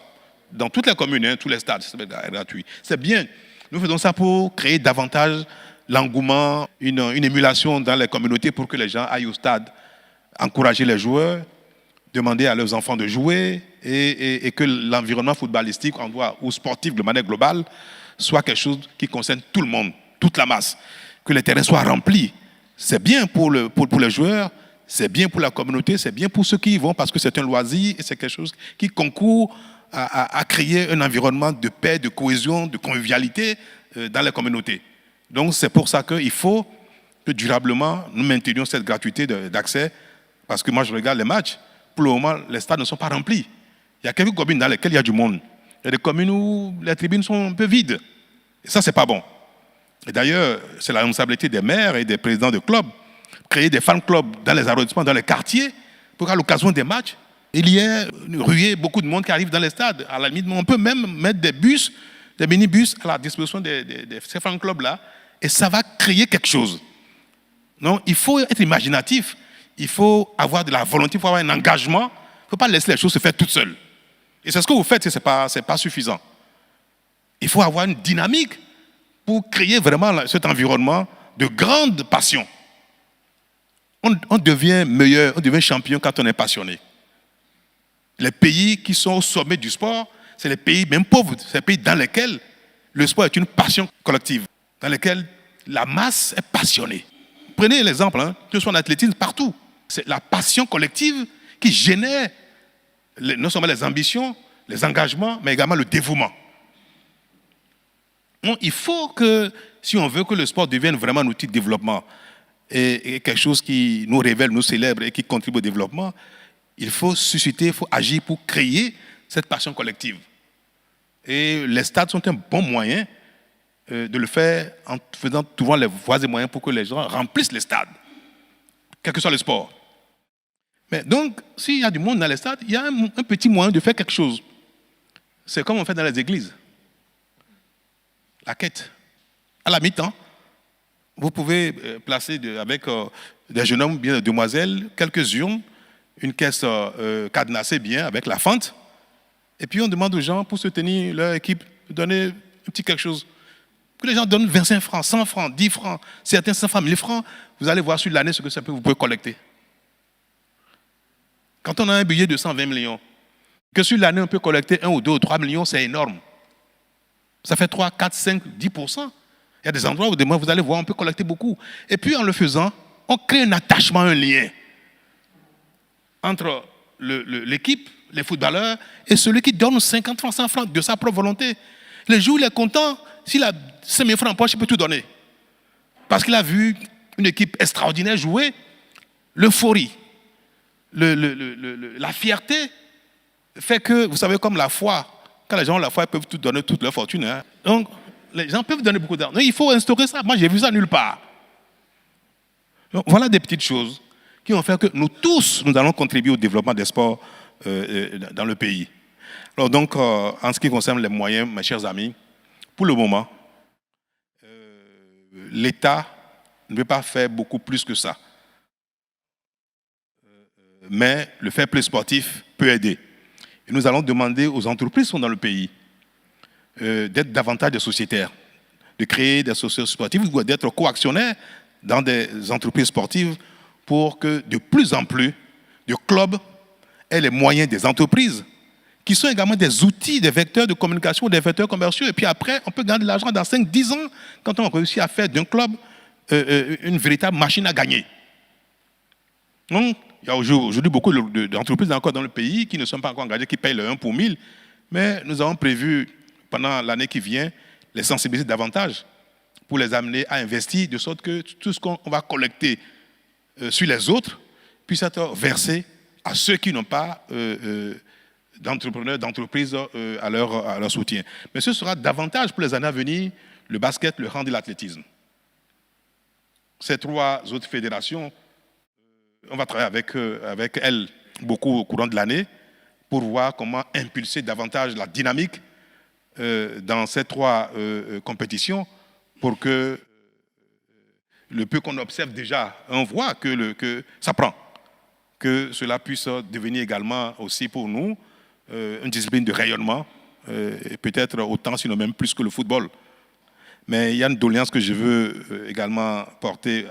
Dans toutes les communes, tous les stades, c'est gratuit. C'est bien. Nous faisons ça pour créer davantage l'engouement, une émulation dans les communautés pour que les gens aillent au stade, encourager les joueurs, demander à leurs enfants de jouer et que l'environnement footballistique ou sportif de manière globale soit quelque chose qui concerne tout le monde, toute la masse. Que les terrains soient remplis. C'est bien pour les joueurs, c'est bien pour la communauté, c'est bien pour ceux qui y vont parce que c'est un loisir et c'est quelque chose qui concourt à créer un environnement de paix, de cohésion, de convivialité dans les communautés. Donc c'est pour ça qu'il faut que durablement nous maintenions cette gratuité d'accès parce que moi je regarde les matchs, pour le moment les stades ne sont pas remplis. Il y a quelques communes dans lesquelles il y a du monde. Il y a des communes où les tribunes sont un peu vides. Et ça, c'est pas bon. Et d'ailleurs, c'est la responsabilité des maires et des présidents de clubs, créer des fan clubs dans les arrondissements, dans les quartiers, pour qu'à l'occasion des matchs, il y ait beaucoup de monde qui arrive dans les stades. À la limite, on peut même mettre des bus, des minibus à la disposition de ces fan clubs-là, et ça va créer quelque chose. Donc, il faut être imaginatif, il faut avoir de la volonté, il faut avoir un engagement, il ne faut pas laisser les choses se faire toutes seules. Et c'est ce que vous faites, ce n'est pas suffisant. Il faut avoir une dynamique pour créer vraiment cet environnement de grande passion. On devient meilleur, on devient champion quand on est passionné. Les pays qui sont au sommet du sport, c'est les pays même pauvres, c'est les pays dans lesquels le sport est une passion collective, dans lesquels la masse est passionnée. Prenez l'exemple, que ce soit en athlétisme, partout. C'est la passion collective qui génère non seulement les ambitions, les engagements, mais également le dévouement. Donc, il faut que, si on veut que le sport devienne vraiment un outil de développement et quelque chose qui nous révèle, nous célèbre et qui contribue au développement, il faut susciter, il faut agir pour créer cette passion collective. Et les stades sont un bon moyen de le faire en faisant trouvant les voies et moyens pour que les gens remplissent les stades, quel que soit le sport. Mais donc, s'il y a du monde dans les stades, il y a un petit moyen de faire quelque chose. C'est comme on fait dans les églises. La quête. À la mi-temps, vous pouvez placer avec des jeunes hommes, bien des demoiselles, quelques urnes, une caisse cadenassée bien avec la fente. Et puis on demande aux gens, pour soutenir leur équipe, de donner un petit quelque chose. Que les gens donnent 25 francs, 100 francs, 10 francs, certains 100 francs, 1000 francs, vous allez voir sur l'année ce que ça peut, vous pouvez collecter. Quand on a un budget de 120 millions, que sur l'année on peut collecter 1 ou 2 ou 3 millions, c'est énorme. Ça fait 3, 4, 5, 10%. Il y a des endroits où demain vous allez voir, on peut collecter beaucoup. Et puis en le faisant, on crée un attachement, un lien entre l'équipe, les footballeurs, et celui qui donne 50 francs, 100 francs de sa propre volonté. Le jour où il est content, s'il a 5 000 francs en poche, il peut tout donner. Parce qu'il a vu une équipe extraordinaire jouer, l'euphorie, la fierté fait que, vous savez, comme la foi, quand les gens ont la foi, ils peuvent tout donner, toute leur fortune. Donc, les gens peuvent donner beaucoup d'argent. Il faut instaurer ça. Moi, j'ai vu ça nulle part. Donc, voilà des petites choses qui vont faire que nous tous, nous allons contribuer au développement des sports dans le pays. Alors donc, en ce qui concerne les moyens, mes chers amis, pour le moment, l'État ne peut pas faire beaucoup plus que ça. Mais le fair play sportif peut aider. Et nous allons demander aux entreprises qui sont dans le pays d'être davantage des sociétaires, de créer des sociétés sportives, d'être coactionnaires dans des entreprises sportives pour que de plus en plus de clubs aient les moyens des entreprises, qui sont également des outils, des vecteurs de communication, des vecteurs commerciaux. Et puis après, on peut gagner de l'argent dans 5-10 ans quand on réussit à faire d'un club une véritable machine à gagner. Donc, il y a aujourd'hui beaucoup d'entreprises encore dans le pays qui ne sont pas encore engagées, qui payent le 1 pour 1000. Mais nous avons prévu, pendant l'année qui vient, les sensibiliser davantage pour les amener à investir, de sorte que tout ce qu'on va collecter sur les autres puisse être versé à ceux qui n'ont pas d'entrepreneurs, d'entreprises à leur soutien. Mais ce sera davantage pour les années à venir le basket, le hand et l'athlétisme. Ces 3 autres fédérations, on va travailler avec elles beaucoup au courant de l'année pour voir comment impulser davantage la dynamique dans ces 3 compétitions pour que le peu qu'on observe déjà, on voit que ça prend, que cela puisse devenir également aussi pour nous une discipline de rayonnement, et peut-être autant, sinon même plus que le football. Mais il y a une doléance que je veux également porter,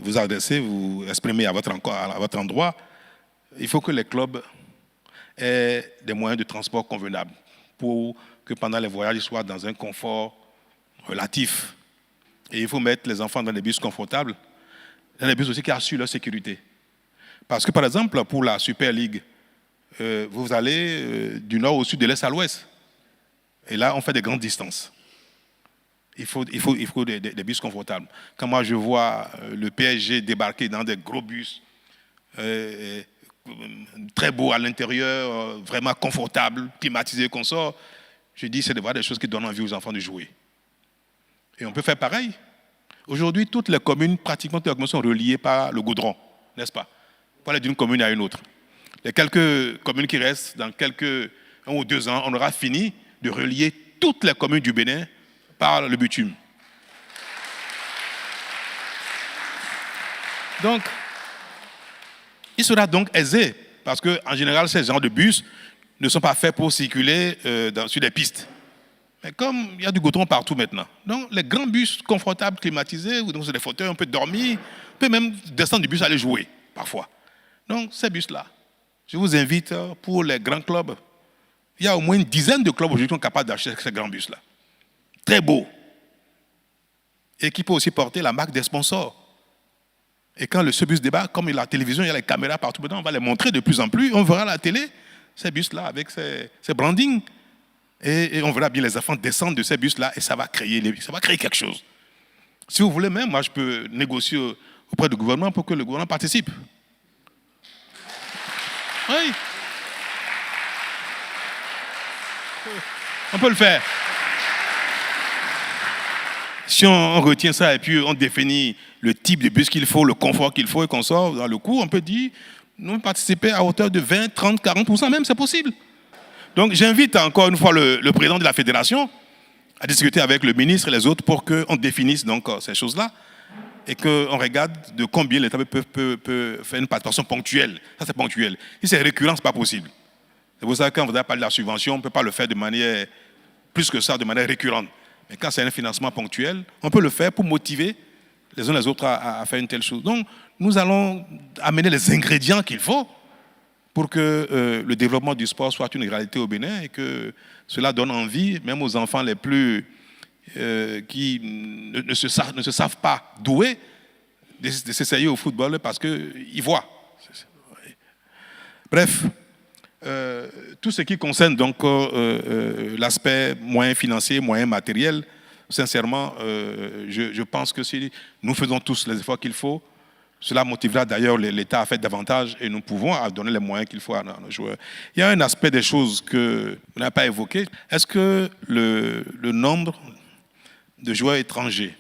vous adresser, vous exprimer à votre endroit. Il faut que les clubs aient des moyens de transport convenables pour que pendant les voyages, ils soient dans un confort relatif. Et il faut mettre les enfants dans des bus confortables, dans des bus aussi qui assurent leur sécurité. Parce que, par exemple, pour la Super League, vous allez du nord au sud, de l'est à l'ouest. Et là, on fait des grandes distances. Il faut des bus confortables. Quand moi, je vois le PSG débarquer dans des gros bus, très beaux à l'intérieur, vraiment confortables, climatisés, qu'on sort, je dis c'est de voir des choses qui donnent envie aux enfants de jouer. Et on peut faire pareil. Aujourd'hui, toutes les communes, pratiquement toutes les communes sont reliées par le goudron, n'est-ce pas? Pour aller d'une commune à une autre. Les quelques communes qui restent, dans 1 ou 2 ans, on aura fini de relier toutes les communes du Bénin par le bitume. Donc, il sera donc aisé, parce qu'en général, ces genres de bus ne sont pas faits pour circuler sur des pistes. Mais comme il y a du goudron partout maintenant, donc les grands bus confortables, climatisés, donc c'est des fauteuils, on peut dormir, on peut même descendre du bus et aller jouer, parfois. Donc ces bus-là, je vous invite pour les grands clubs Il y a au moins une dizaine de clubs aujourd'hui qui sont capables d'acheter ces grands bus-là. Très beaux. Et qui peut aussi porter la marque des sponsors. Et quand ce bus débarque, comme il y a la télévision, il y a les caméras partout dedans, on va les montrer de plus en plus. On verra à la télé ces bus-là avec ces brandings. Et on verra bien les enfants descendre de ces bus-là et ça va créer quelque chose. Si vous voulez même, moi je peux négocier auprès du gouvernement pour que le gouvernement participe. Oui. On peut le faire. Si on retient ça et puis on définit le type de bus qu'il faut, le confort qu'il faut et qu'on sort dans le coût, on peut dire, nous participer à hauteur de 20, 30, 40% même, c'est possible. Donc j'invite encore une fois le président de la fédération à discuter avec le ministre et les autres pour qu'on définisse donc ces choses-là et qu'on regarde de combien l'État peut faire une participation ponctuelle. Ça, c'est ponctuel. Si c'est récurrent, ce n'est pas possible. C'est pour ça que quand on va parler de la subvention, on ne peut pas le faire de manière, plus que ça, de manière récurrente. Mais quand c'est un financement ponctuel, on peut le faire pour motiver les uns les autres à faire une telle chose. Donc, nous allons amener les ingrédients qu'il faut pour que le développement du sport soit une réalité au Bénin et que cela donne envie, même aux enfants les plus qui ne se savent pas doués, de s'essayer au football parce qu'ils voient. Bref, tout ce qui concerne donc l'aspect moyen financier, moyen matériel, sincèrement, je pense que si nous faisons tous les efforts qu'il faut, cela motivera d'ailleurs l'État à faire davantage et nous pouvons donner les moyens qu'il faut à nos joueurs. Il y a un aspect des choses que vous n'avez pas évoqué. Est-ce que le nombre de joueurs étrangers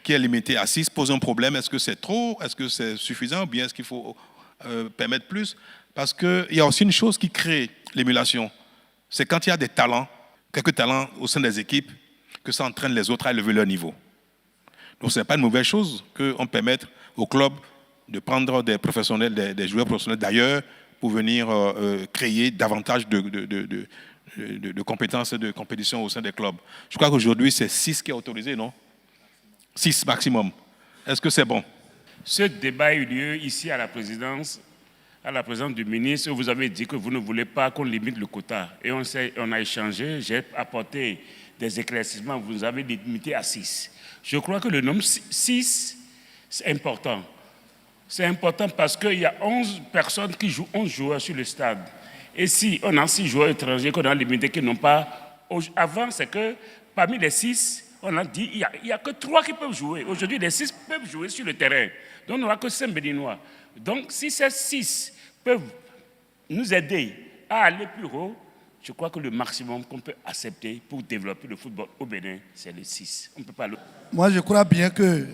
qui est limité à 6 pose un problème? Est-ce que c'est trop? Est-ce que c'est suffisant? Ou bien est-ce qu'il faut permettre plus? Parce qu'il y a aussi une chose qui crée l'émulation. C'est quand il y a des talents, quelques talents au sein des équipes, que ça entraîne les autres à élever leur niveau. Donc ce n'est pas une mauvaise chose qu'on permette au club de prendre des professionnels, des joueurs professionnels d'ailleurs pour venir créer davantage de compétences et de compétition au sein des clubs. Je crois qu'aujourd'hui, c'est 6 qui est autorisé, non? 6 maximum. Est-ce que c'est bon? Ce débat a eu lieu ici à la présidence du ministre. Vous avez dit que vous ne voulez pas qu'on limite le quota. Et on a échangé, j'ai apporté des éclaircissements, vous avez limité à 6. Je crois que le nombre 6, c'est important. C'est important parce qu'il y a 11 personnes qui jouent, 11 joueurs sur le stade. Et si on a 6 joueurs étrangers qu'on a limités qui n'ont pas... Avant, c'est que parmi les 6, on a dit qu'il n'y a que 3 qui peuvent jouer. Aujourd'hui, les 6 peuvent jouer sur le terrain. Donc, on n'aura que 5 Béninois. Donc, si ces 6 peuvent nous aider à aller plus haut, je crois que le maximum qu'on peut accepter pour développer le football au Bénin, c'est le 6. On ne peut pas le... Moi, je crois bien que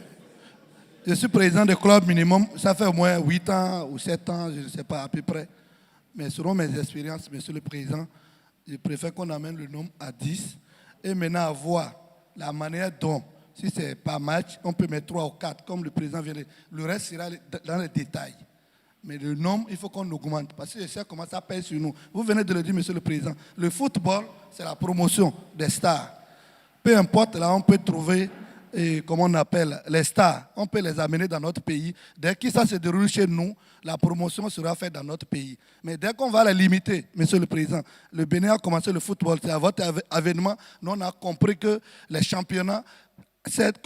je suis président du club minimum. Ça fait au moins 8 ans ou 7 ans, je ne sais pas à peu près. Mais selon mes expériences, monsieur le président, je préfère qu'on amène le nombre à 10 et maintenant voir la manière dont, si ce n'est pas match, on peut mettre 3 ou 4, comme le président vient de dire. Le reste sera dans les détails. Mais le nombre, il faut qu'on augmente, parce que je sais comment ça pèse sur nous. Vous venez de le dire, monsieur le président. Le football, c'est la promotion des stars. Peu importe, là, on peut trouver, comment on appelle, les stars. On peut les amener dans notre pays. Dès que ça se déroule chez nous, la promotion sera faite dans notre pays. Mais dès qu'on va les limiter, monsieur le président, le Bénin a commencé le football. C'est à votre avènement, nous on a compris que les championnats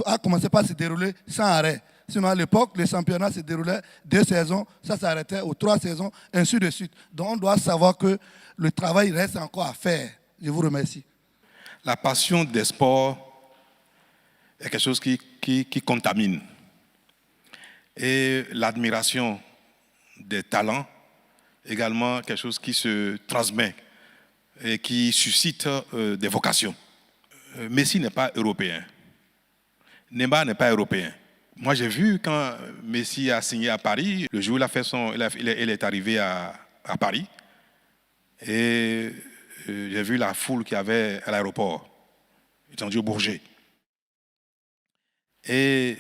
a commencé par se dérouler sans arrêt. Sinon, à l'époque, le championnat se déroulait 2 saisons, ça s'arrêtait aux 3 saisons, ainsi de suite. Donc, on doit savoir que le travail reste encore à faire. Je vous remercie. La passion des sports est quelque chose qui contamine. Et l'admiration des talents, également quelque chose qui se transmet et qui suscite des vocations. Messi n'est pas européen. Neymar n'est pas européen. Moi, j'ai vu quand Messi a signé à Paris, le jour où il est arrivé à Paris, et j'ai vu la foule qu'il y avait à l'aéroport, étendu au Bourget. Et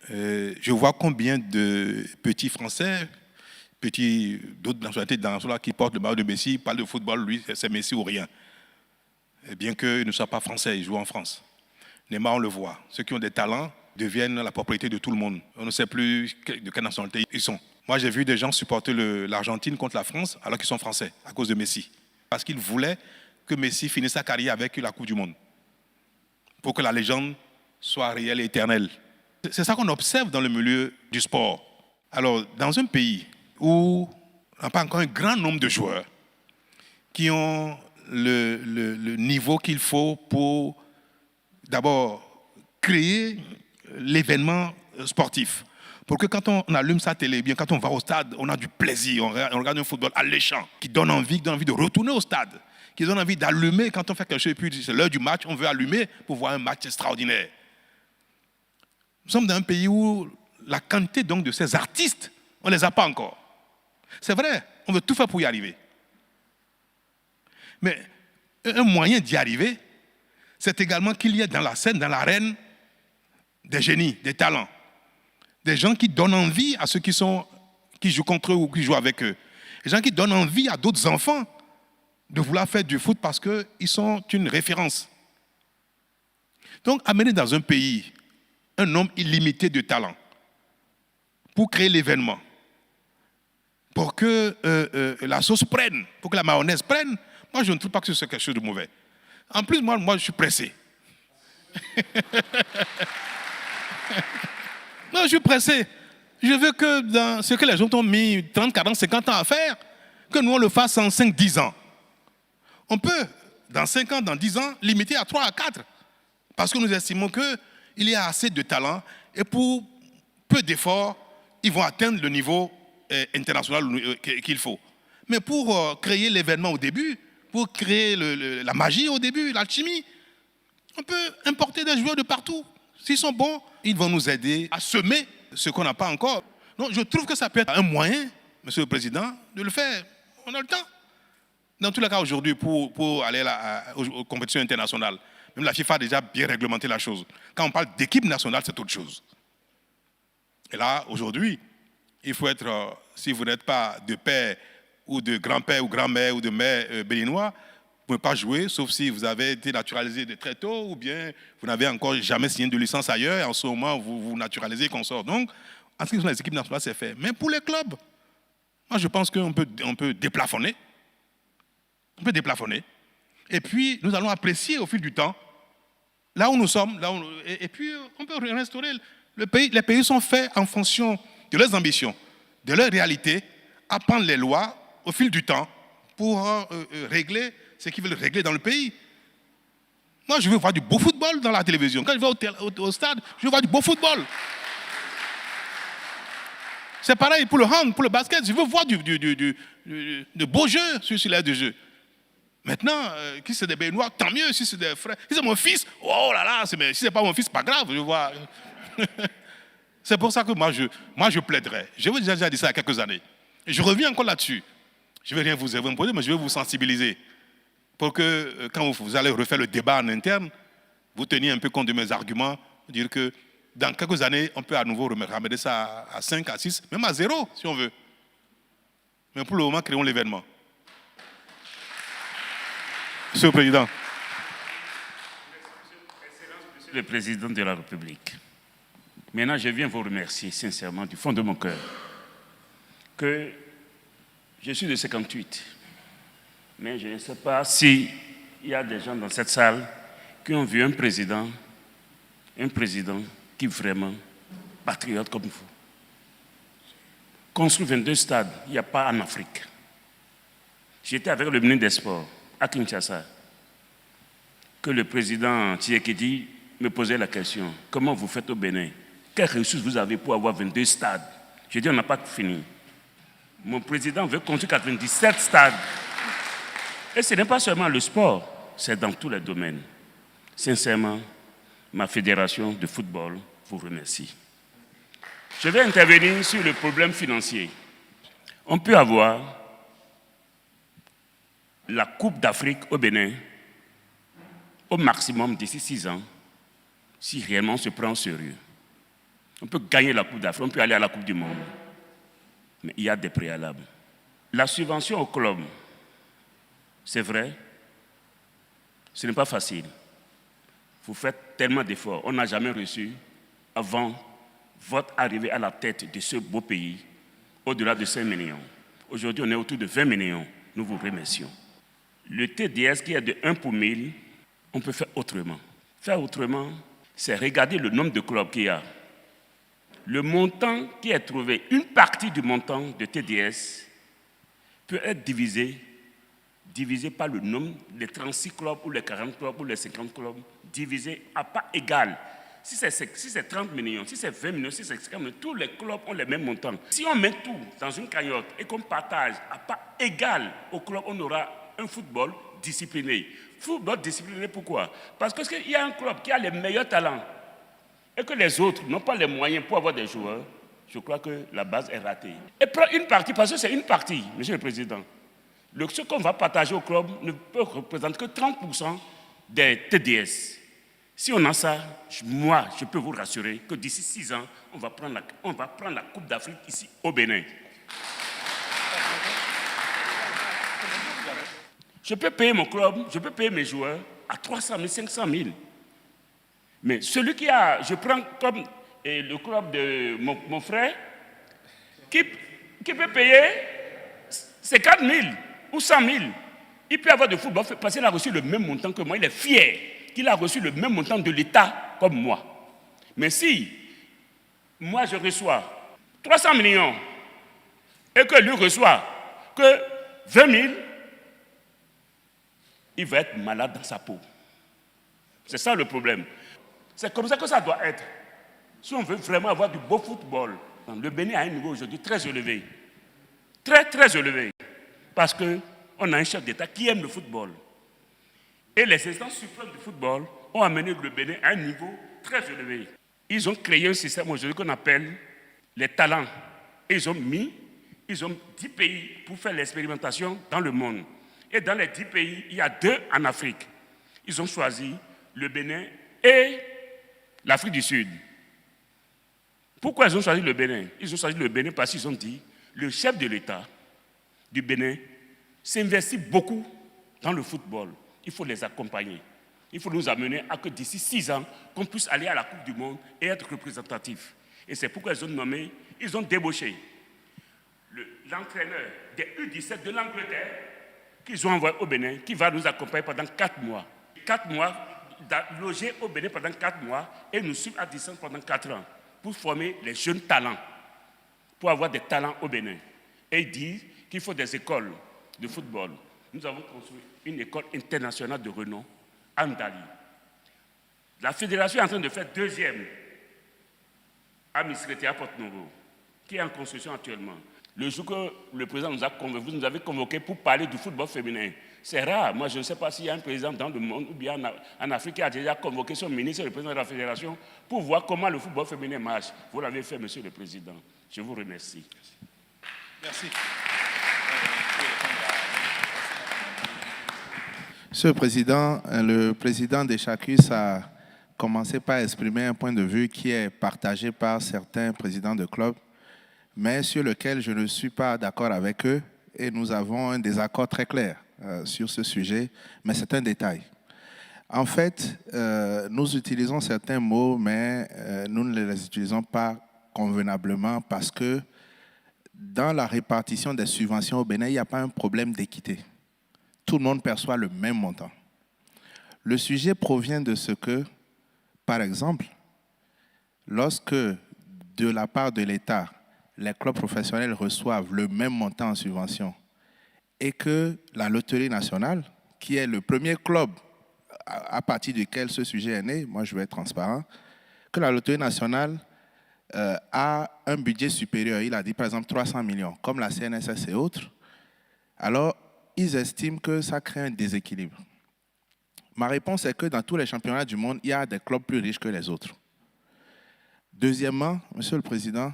je vois combien de petits Français, d'autres nationalités dans ceux-là qui portent le maillot de Messi, parlent de football, lui, c'est Messi ou rien. Et bien qu'il ne soit pas français, il joue en France. Neymar, on le voit. Ceux qui ont des talents deviennent la propriété de tout le monde. On ne sait plus de quelle nationalité ils sont. Moi, j'ai vu des gens supporter l'Argentine contre la France alors qu'ils sont français, à cause de Messi. Parce qu'il voulait que Messi finisse sa carrière avec la Coupe du Monde. Pour que la légende soit réelle et éternelle. C'est ça qu'on observe dans le milieu du sport. Alors, dans un pays où on n'a pas encore un grand nombre de joueurs qui ont le niveau qu'il faut pour d'abord créer l'événement sportif. Pour que quand on allume sa télé, bien quand on va au stade, on a du plaisir, on regarde un football alléchant, qui donne envie de retourner au stade, qui donne envie d'allumer quand on fait quelque chose, et puis c'est l'heure du match, on veut allumer pour voir un match extraordinaire. Nous sommes dans un pays où la quantité donc de ces artistes, on ne les a pas encore. C'est vrai, on veut tout faire pour y arriver. Mais un moyen d'y arriver, c'est également qu'il y ait dans la scène, dans l'arène, des génies, des talents. Des gens qui donnent envie à ceux qui jouent contre eux ou qui jouent avec eux. Des gens qui donnent envie à d'autres enfants de vouloir faire du foot parce qu'ils sont une référence. Donc, amener dans un pays un nombre illimité de talents pour créer l'événement, pour que la sauce prenne, pour que la mayonnaise prenne, moi, je ne trouve pas que c'est quelque chose de mauvais. En plus, moi je suis pressé. Non, je suis pressé. Je veux que dans ce que les gens ont mis 30, 40, 50 ans à faire, que nous on le fasse en 5, 10 ans. On peut, dans 5 ans, dans 10 ans, limiter à 3 à 4. Parce que nous estimons qu'il y a assez de talent et pour peu d'efforts, ils vont atteindre le niveau international qu'il faut. Mais pour créer l'événement au début, pour créer la magie au début, l'alchimie, on peut importer des joueurs de partout. S'ils sont bons, ils vont nous aider à semer ce qu'on n'a pas encore. Donc je trouve que ça peut être un moyen, Monsieur le Président, de le faire. On a le temps. Dans tous les cas, aujourd'hui, pour aller aux compétitions internationales, même la FIFA a déjà bien réglementé la chose. Quand on parle d'équipe nationale, c'est autre chose. Et là, aujourd'hui, il faut être, si vous n'êtes pas de père ou de grand-père ou grand-mère ou de mère béninois, vous ne pouvez pas jouer, sauf si vous avez été naturalisé de très tôt ou bien vous n'avez encore jamais signé de licence ailleurs et en ce moment, vous vous naturalisez qu'on sort. Donc, en ce qui concerne les équipes nationales, c'est fait. Mais pour les clubs, moi, je pense qu'on peut déplafonner. On peut déplafonner. Et puis, nous allons apprécier au fil du temps, là où nous sommes, et puis on peut restaurer le pays. Les pays sont faits en fonction de leurs ambitions, de leur réalité, apprendre les lois au fil du temps pour régler ce qu'ils veulent régler dans le pays. Moi, je veux voir du beau football dans la télévision. Quand je vais au stade, je veux voir du beau football. C'est pareil pour le hand, pour le basket. Je veux voir de beaux jeux sur l'air de jeu. Maintenant, si c'est des Béninois, tant mieux. Si c'est des frères, si c'est mon fils, oh là là, si c'est pas mon fils, pas grave. Je vois. C'est pour ça que moi, je plaiderais. Je vous ai déjà dit ça il y a quelques années. Et je reviens encore là-dessus. Je ne vais rien vous imposer, mais je vais vous sensibiliser. Pour que, quand vous allez refaire le débat en interne, vous teniez un peu compte de mes arguments, dire que dans quelques années, on peut à nouveau ramener ça à 5, à 6, même à 0, si on veut. Mais pour le moment, créons l'événement. Monsieur le Président. Monsieur le Président de la République, maintenant, je viens vous remercier sincèrement du fond de mon cœur que je suis de 58. Mais je ne sais pas s'il y a des gens dans cette salle qui ont vu un président qui est vraiment patriote comme vous. Construire 22 stades, il n'y a pas en Afrique. J'étais avec le ministre des Sports à Kinshasa, que le président Tshisekedi me posait la question, comment vous faites au Bénin? Quelles ressources vous avez pour avoir 22 stades? Je dis, on n'a pas fini. Mon président veut construire 97 stades. Et ce n'est pas seulement le sport, c'est dans tous les domaines. Sincèrement, ma fédération de football vous remercie. Je vais intervenir sur le problème financier. On peut avoir la Coupe d'Afrique au Bénin au maximum d'ici 6 ans, si réellement on se prend au sérieux. On peut gagner la Coupe d'Afrique, on peut aller à la Coupe du Monde. Mais il y a des préalables. La subvention au club, c'est vrai, ce n'est pas facile. Vous faites tellement d'efforts. On n'a jamais reçu, avant votre arrivée à la tête de ce beau pays, au-delà de 5 millions. Aujourd'hui, on est autour de 20 millions. Nous vous remercions. Le TDS qui est de 1 pour 1000, on peut faire autrement. Faire autrement, c'est regarder le nombre de clubs qu'il y a. Le montant qui est trouvé, une partie du montant de TDS peut être divisé par le nombre, les 36 clubs ou les 40 clubs ou les 50 clubs, divisé à pas égal. Si c'est 30 millions, si c'est 20 millions, si c'est 50 millions, tous les clubs ont les mêmes montants. Si on met tout dans une cagnotte et qu'on partage à pas égal au club, on aura un football discipliné. Football discipliné, pourquoi? Parce qu'il y a un club qui a les meilleurs talents et que les autres n'ont pas les moyens pour avoir des joueurs. Je crois que la base est ratée. Et prends une partie, parce que c'est une partie, Monsieur le Président. Ce qu'on va partager au club ne peut représenter que 30% des TDS. Si on a ça, moi, je peux vous rassurer que d'ici 6 ans, on va prendre la Coupe d'Afrique ici au Bénin. Je peux payer mon club, je peux payer mes joueurs à 300 000, 500 000. Mais celui qui a, je prends comme le club de mon frère, qui peut payer 50 000 ou 100 000. Il peut avoir de football parce qu'il a reçu le même montant que moi. Il est fier qu'il a reçu le même montant de l'État comme moi. Mais si moi je reçois 300 millions et que lui reçoit que 20 000, il va être malade dans sa peau. C'est ça le problème. C'est comme ça que ça doit être. Si on veut vraiment avoir du beau football, le Bénin a un niveau aujourd'hui très élevé. Très, très élevé. Parce qu'on a un chef d'État qui aime le football. Et les instances suprêmes du football ont amené le Bénin à un niveau très élevé. Ils ont créé un système aujourd'hui qu'on appelle les talents. Et ils ont 10 pays pour faire l'expérimentation dans le monde. Et dans les 10 pays, il y a 2 en Afrique. Ils ont choisi le Bénin et l'Afrique du Sud. Pourquoi ils ont choisi le Bénin? Ils ont choisi le Bénin parce qu'ils ont dit le chef de l'État du Bénin s'investit beaucoup dans le football. Il faut les accompagner. Il faut nous amener à que d'ici 6 ans, qu'on puisse aller à la Coupe du Monde et être représentatif. Et c'est pourquoi ils ont débauché l'entraîneur des U17 de l'Angleterre qu'ils ont envoyé au Bénin, qui va nous accompagner pendant 4 mois. 4 mois, loger au Bénin pendant 4 mois et nous suivre à distance pendant 4 ans pour former les jeunes talents, pour avoir des talents au Bénin. Et ils disent qu'il faut des écoles de football. Nous avons construit une école internationale de renom à Ndali. La fédération est en train de faire 2e à Misrete, à Porto-Novo, qui est en construction actuellement. Le jour que le président nous a convoqué, vous nous avez convoqué pour parler du football féminin. C'est rare. Moi, je ne sais pas s'il y a un président dans le monde ou bien en Afrique qui a déjà convoqué son ministre et le président de la fédération pour voir comment le football féminin marche. Vous l'avez fait, Monsieur le Président. Je vous remercie. Merci. Monsieur le Président de Chacus a commencé par exprimer un point de vue qui est partagé par certains présidents de clubs, mais sur lequel je ne suis pas d'accord avec eux et nous avons un désaccord très clair sur ce sujet, mais c'est un détail. En fait, nous utilisons certains mots, mais nous ne les utilisons pas convenablement parce que dans la répartition des subventions au Bénin, il n'y a pas un problème d'équité. Tout le monde perçoit le même montant. Le sujet provient de ce que, par exemple, lorsque de la part de l'État, les clubs professionnels reçoivent le même montant en subvention et que la Loterie nationale, qui est le premier club à partir duquel ce sujet est né, moi je vais être transparent, que la Loterie nationale a un budget supérieur, il a dit par exemple 300 millions, comme la CNSS et autres, alors ils estiment que ça crée un déséquilibre. Ma réponse est que dans tous les championnats du monde, il y a des clubs plus riches que les autres. Deuxièmement, Monsieur le Président,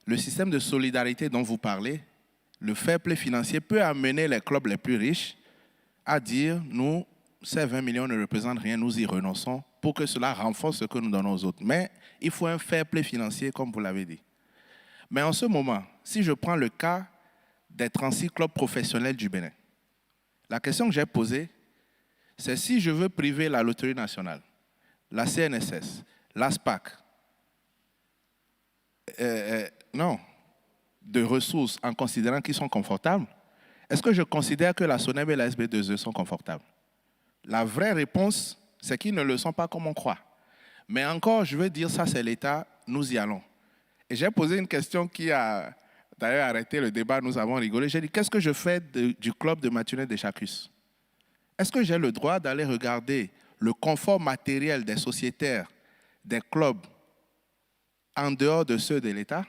le système de solidarité dont vous parlez, le fair play financier peut amener les clubs les plus riches à dire « nous, ces 20 millions ne représentent rien, nous y renonçons » pour que cela renforce ce que nous donnons aux autres. Mais il faut un fair play financier, comme vous l'avez dit. Mais en ce moment, si je prends le cas des 36 clubs professionnels du Bénin, la question que j'ai posée, c'est si je veux priver la Loterie nationale, la CNSS, l'ASPAC, de ressources en considérant qu'ils sont confortables, est-ce que je considère que la SONEB et la SB2E sont confortables? La vraie réponse, c'est qu'ils ne le sont pas comme on croit. Mais encore, je veux dire, ça c'est l'État, nous y allons. Et j'ai posé une question qui a d'ailleurs arrêté le débat, nous avons rigolé. J'ai dit, qu'est-ce que je fais du club de Mathurin Deschacus? Est-ce que j'ai le droit d'aller regarder le confort matériel des sociétaires, des clubs, en dehors de ceux de l'État,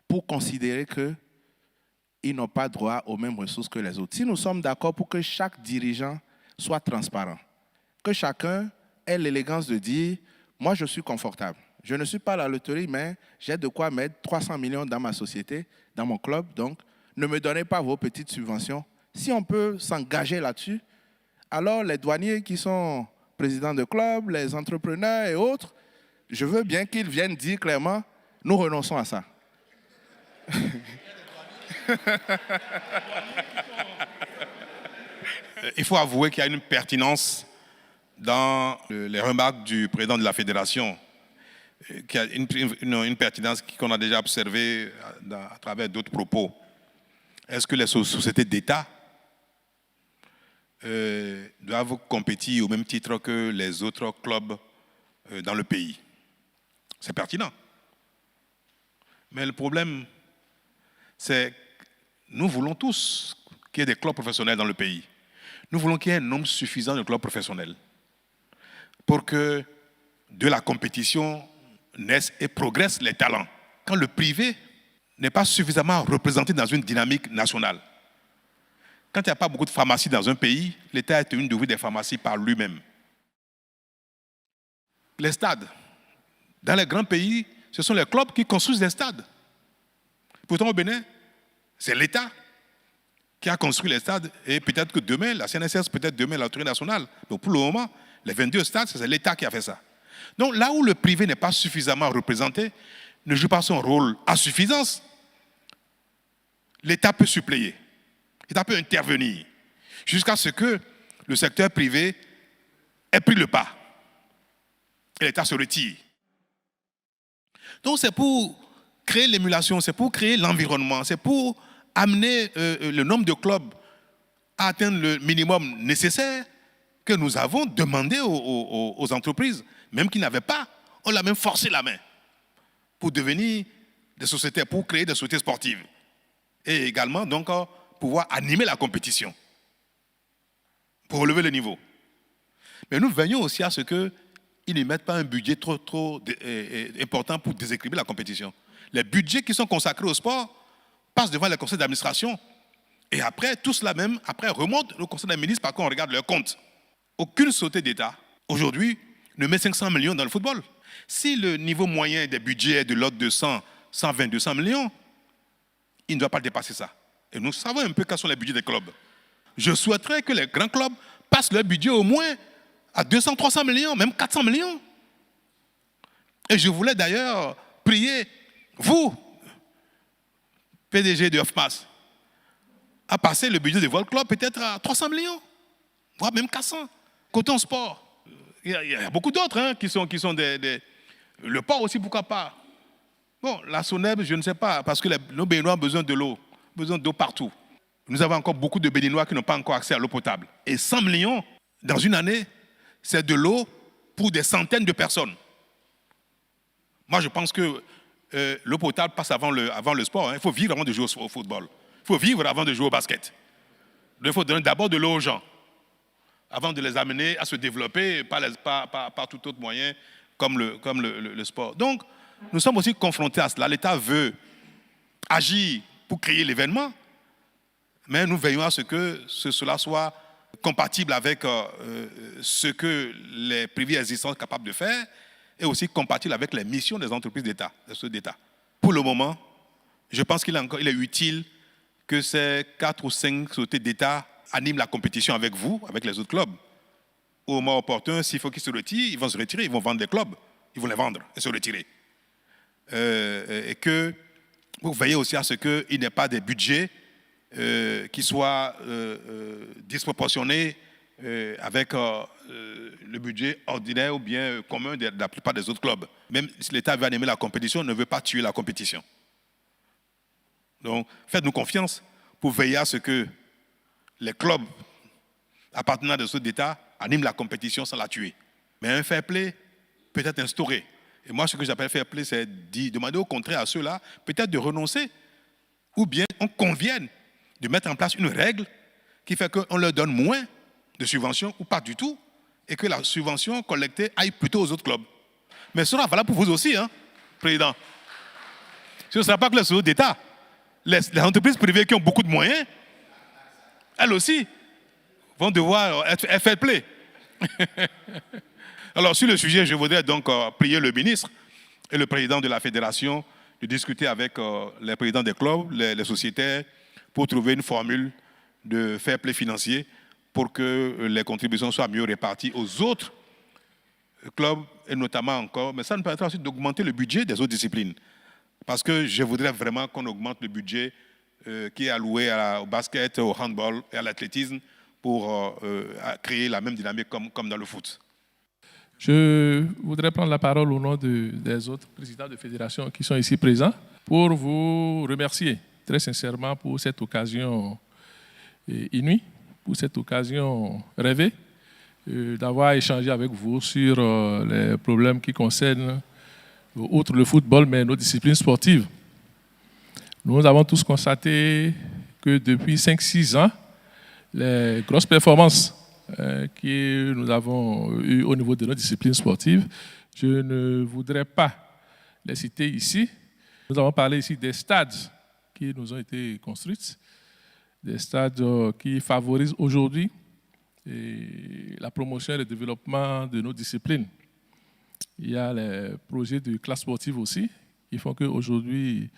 pour considérer qu'ils n'ont pas droit aux mêmes ressources que les autres? Si nous sommes d'accord pour que chaque dirigeant soit transparent, que chacun ait l'élégance de dire « moi je suis confortable, je ne suis pas à la loterie, mais j'ai de quoi mettre 300 millions dans ma société, dans mon club, donc ne me donnez pas vos petites subventions ». Si on peut s'engager là-dessus, alors les douaniers qui sont présidents de clubs, les entrepreneurs et autres, je veux bien qu'ils viennent dire clairement « nous renonçons à ça ». Il faut avouer qu'il y a une pertinence dans les remarques du président de la fédération, qui a une pertinence qu'on a déjà observée à travers d'autres propos. Est-ce que les sociétés d'État doivent compétir au même titre que les autres clubs dans le pays? C'est pertinent. Mais le problème, c'est que nous voulons tous qu'il y ait des clubs professionnels dans le pays. Nous voulons qu'il y ait un nombre suffisant de clubs professionnels pour que de la compétition naissent et progressent les talents. Quand le privé n'est pas suffisamment représenté dans une dynamique nationale, quand il n'y a pas beaucoup de pharmacies dans un pays, l'État est tenu d'ouvrir des pharmacies par lui-même. Les stades. Dans les grands pays, ce sont les clubs qui construisent des stades. Pourtant, au Bénin, c'est l'État qui a construit les stades, et peut-être que demain, la CNSS, peut-être demain, la Loterie nationale. Donc pour le moment, les 22 stades, c'est l'État qui a fait ça. Donc là où le privé n'est pas suffisamment représenté, ne joue pas son rôle à suffisance, l'État peut suppléer, l'État peut intervenir, jusqu'à ce que le secteur privé ait pris le pas, et l'État se retire. Donc c'est pour créer l'émulation, c'est pour créer l'environnement, c'est pour amener le nombre de clubs à atteindre le minimum nécessaire que nous avons demandé aux entreprises, même qui n'avaient pas, on l'a même forcé la main pour devenir des sociétés, pour créer des sociétés sportives. Et également, donc, pouvoir animer la compétition pour relever le niveau. Mais nous veillons aussi à ce qu'ils ne mettent pas un budget trop important pour déséquilibrer la compétition. Les budgets qui sont consacrés au sport passent devant les conseils d'administration et après, tout cela même, après remonte au conseil des ministres parce qu'on regarde leurs comptes. Aucune société d'État, aujourd'hui, ne met 500 millions dans le football. Si le niveau moyen des budgets est de l'ordre de 100, 120, 200 millions, il ne doit pas dépasser ça. Et nous savons un peu quels sont les budgets des clubs. Je souhaiterais que les grands clubs passent leur budget au moins à 200, 300 millions, même 400 millions. Et je voulais d'ailleurs prier, vous, PDG de OFMAS, à passer le budget de votre club peut-être à 300 millions, voire même 400. Côté sport, il y a beaucoup d'autres qui sont des... Le port aussi, pourquoi pas. Bon, la SONEB, je ne sais pas, parce que nos Béninois ont besoin de l'eau, besoin d'eau partout. Nous avons encore beaucoup de Béninois qui n'ont pas encore accès à l'eau potable. Et 100 millions, dans une année, c'est de l'eau pour des centaines de personnes. Moi, je pense que l'eau potable passe avant le sport. Il faut vivre avant de jouer au football. Il faut vivre avant de jouer au basket. Il faut donner d'abord de l'eau aux gens, avant de les amener à se développer par tout autre moyen, comme le sport. Donc, nous sommes aussi confrontés à cela. L'État veut agir pour créer l'événement, mais nous veillons à ce que cela soit compatible avec ce que les privés existants sont capables de faire et aussi compatible avec les missions des entreprises d'État, des sociétés d'État. Pour le moment, je pense qu'il est utile que ces 4 ou 5 sociétés d'État animent la compétition avec vous, avec les autres clubs. Au moment opportun, s'il faut qu'ils se retirent, ils vont se retirer, ils vont vendre des clubs, ils vont les vendre et se retirer. Et que vous veillez aussi à ce qu'il n'y ait pas des budgets qui soient disproportionnés avec le budget ordinaire ou bien commun de la plupart des autres clubs. Même si l'État veut animer la compétition, ne veut pas tuer la compétition. Donc, faites-nous confiance pour veiller à ce que les clubs appartenant à des autres États animent la compétition sans la tuer. Mais un fair play peut être instauré. Et moi, ce que j'appelle fair play, c'est demander au contraire à ceux-là peut-être de renoncer, ou bien on convienne de mettre en place une règle qui fait qu'on leur donne moins de subventions ou pas du tout, et que la subvention collectée aille plutôt aux autres clubs. Mais ce sera valable pour vous aussi, hein, Président. Ce ne sera pas que les autres d'État. Les entreprises privées qui ont beaucoup de moyens, elles aussi, vont devoir être fair play. Alors, sur le sujet, je voudrais donc prier le ministre et le président de la fédération de discuter avec les présidents des clubs, les sociétaires, pour trouver une formule de fair play financier pour que les contributions soient mieux réparties aux autres clubs, et notamment encore, mais ça nous permettra aussi d'augmenter le budget des autres disciplines. Parce que je voudrais vraiment qu'on augmente le budget qui est alloué au basket, au handball et à l'athlétisme pour créer la même dynamique comme dans le foot. Je voudrais prendre la parole au nom des autres présidents de fédération qui sont ici présents pour vous remercier très sincèrement pour cette occasion inouïe, pour cette occasion rêvée, d'avoir échangé avec vous sur les problèmes qui concernent, outre le football, mais nos disciplines sportives. Nous avons tous constaté que depuis 5-6 ans, les grosses performances que nous avons eues au niveau de nos disciplines sportives, je ne voudrais pas les citer ici. Nous avons parlé ici des stades qui nous ont été construits, des stades qui favorisent aujourd'hui la promotion et le développement de nos disciplines. Il y a les projets de classe sportive aussi, qui font qu'aujourd'hui,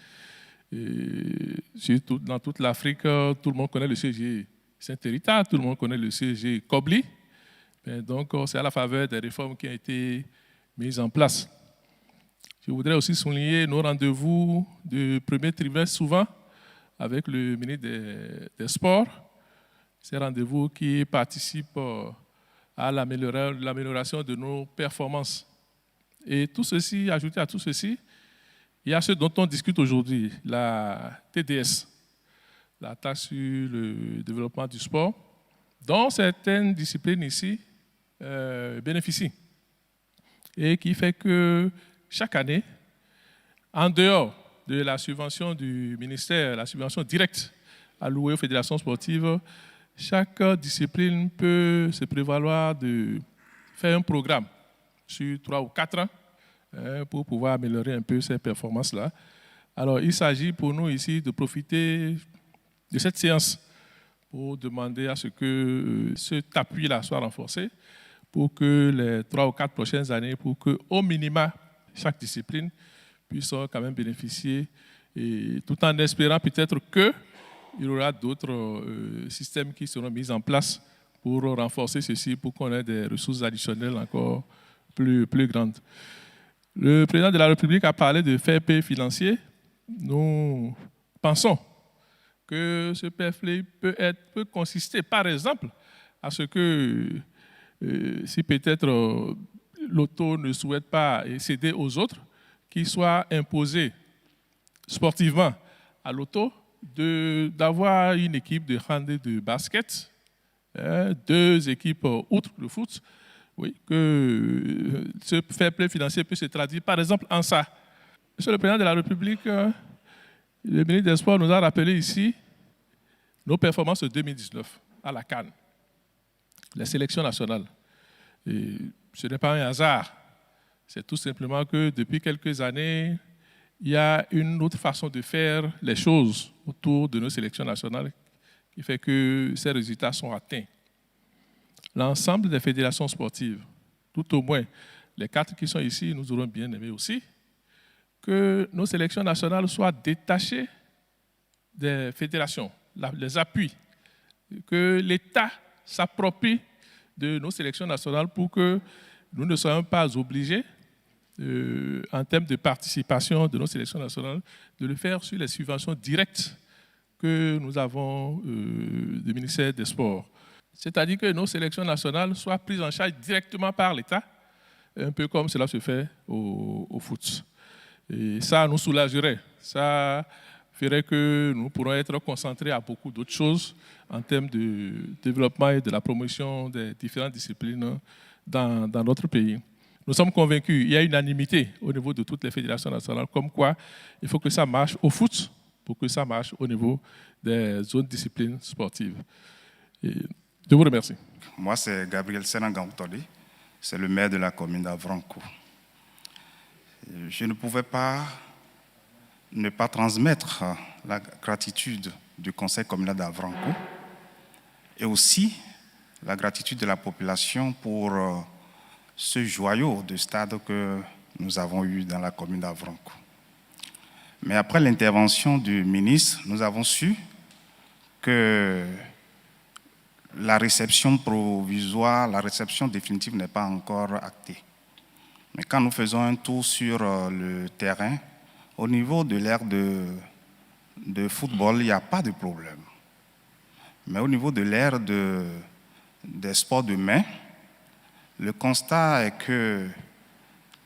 dans toute l'Afrique, tout le monde connaît le CG Saint-Hérita, tout le monde connaît le CG Kobli. Donc, c'est à la faveur des réformes qui ont été mises en place. Je voudrais aussi souligner nos rendez-vous du premier trimestre, souvent, avec le ministre des Sports. Ces rendez-vous qui participent à l'amélioration de nos performances. Et tout ceci, ajouté à tout ceci, il y a ce dont on discute aujourd'hui, la TDS, la taxe sur le développement du sport, dont certaines disciplines ici bénéficient. Et qui fait que chaque année, en dehors de la subvention du ministère, la subvention directe allouée aux fédérations sportives, chaque discipline peut se prévaloir de faire un programme sur 3 ou 4 ans pour pouvoir améliorer un peu ces performances-là. Alors, il s'agit pour nous ici de profiter de cette séance pour demander à ce que cet appui-là soit renforcé pour que les 3 ou 4 prochaines années, pour qu'au minima, chaque discipline puisse quand même bénéficier, et tout en espérant peut-être qu'il y aura d'autres systèmes qui seront mis en place pour renforcer ceci, pour qu'on ait des ressources additionnelles encore plus grandes. Le président de la République a parlé de fair play financier. Nous pensons que ce fair play peut consister, par exemple, à ce que si peut-être l'auto ne souhaite pas céder aux autres, qu'il soit imposé sportivement à l'auto d'avoir une équipe de hand et de basket, 2 équipes outre le foot, oui, que ce fair play financier peut se traduire par exemple en ça. Monsieur le Président de la République, le ministre des Sports nous a rappelé ici nos performances de 2019 à la CAN, les sélections nationales. Et ce n'est pas un hasard, c'est tout simplement que depuis quelques années, il y a une autre façon de faire les choses autour de nos sélections nationales qui fait que ces résultats sont atteints. L'ensemble des fédérations sportives, tout au moins les 4 qui sont ici, nous aurons bien aimé aussi que nos sélections nationales soient détachées des fédérations, les appuis, que l'État s'approprie de nos sélections nationales pour que nous ne soyons pas obligés, en termes de participation de nos sélections nationales, de le faire sur les subventions directes que nous avons du ministère des Sports. C'est-à-dire que nos sélections nationales soient prises en charge directement par l'État, un peu comme cela se fait au foot. Et ça nous soulagerait. Ça ferait que nous pourrons être concentrés à beaucoup d'autres choses en termes de développement et de la promotion des différentes disciplines dans notre pays. Nous sommes convaincus, il y a unanimité au niveau de toutes les fédérations nationales, comme quoi il faut que ça marche au foot pour que ça marche au niveau des autres disciplines sportives. Et je vous remercie. Moi, c'est Gabriel Senangaoutoli, c'est le maire de la commune d'Avrancourt. Je ne pouvais pas ne pas transmettre la gratitude du conseil communal d'Avrancourt et aussi la gratitude de la population pour ce joyau de stade que nous avons eu dans la commune d'Avrancourt. Mais après l'intervention du ministre, nous avons su que la réception provisoire, la réception définitive n'est pas encore actée. Mais quand nous faisons un tour sur le terrain, au niveau de l'aire de football, il n'y a pas de problème. Mais au niveau de l'aire des sports de main, le constat est que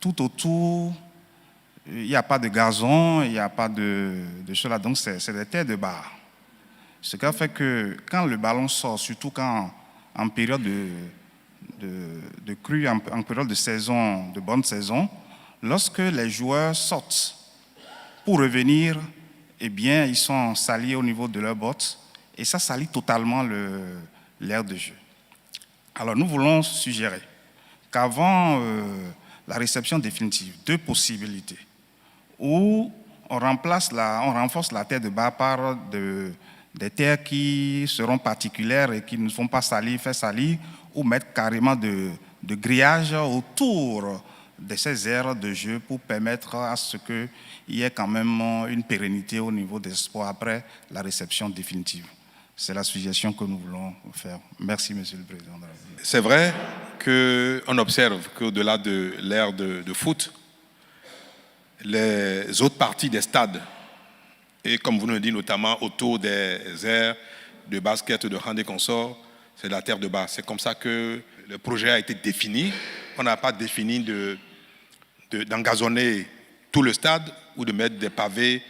tout autour, il n'y a pas de gazon, il n'y a pas de choses là, donc c'est des terres de barre. Ce qui fait que quand le ballon sort, surtout quand en période de crue, en période de saison, de bonne saison, lorsque les joueurs sortent pour revenir, eh bien, ils sont salis au niveau de leurs bottes et ça salit totalement l'aire de jeu. Alors, nous voulons suggérer qu'avant la réception définitive, deux possibilités, où on renforce la terre de barre par des terres qui seront particulières et qui ne font pas salir, faire salir, ou mettre carrément de grillage autour de ces aires de jeu pour permettre à ce qu'il y ait quand même une pérennité au niveau des sports après la réception définitive. C'est la suggestion que nous voulons faire. Merci, Monsieur le Président. C'est vrai qu'on observe qu'au-delà de l'ère de foot, les autres parties des stades, et comme vous nous le dites, notamment autour des aires de basket, de hand et consorts, c'est la terre de base. C'est comme ça que le projet a été défini. On n'a pas défini d'engazonner tout le stade ou de mettre des pavés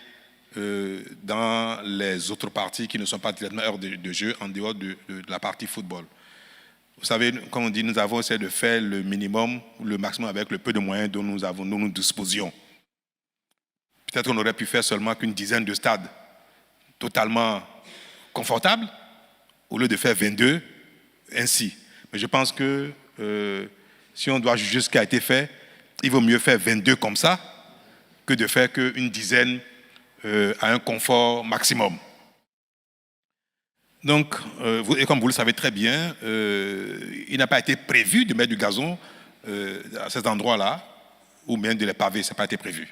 dans les autres parties qui ne sont pas directement heures de jeu en dehors de la partie football. Vous savez, comme on dit, nous avons essayé de faire le minimum ou le maximum avec le peu de moyens dont nous disposions. Peut-être qu'on aurait pu faire seulement qu'une dizaine de stades totalement confortables au lieu de faire 22 ainsi. Mais je pense que si on doit juger ce qui a été fait, il vaut mieux faire 22 comme ça que de faire qu'une dizaine à un confort maximum. Donc, et comme vous le savez très bien, il n'a pas été prévu de mettre du gazon à cet endroit-là, ou même de les paver, ça n'a pas été prévu.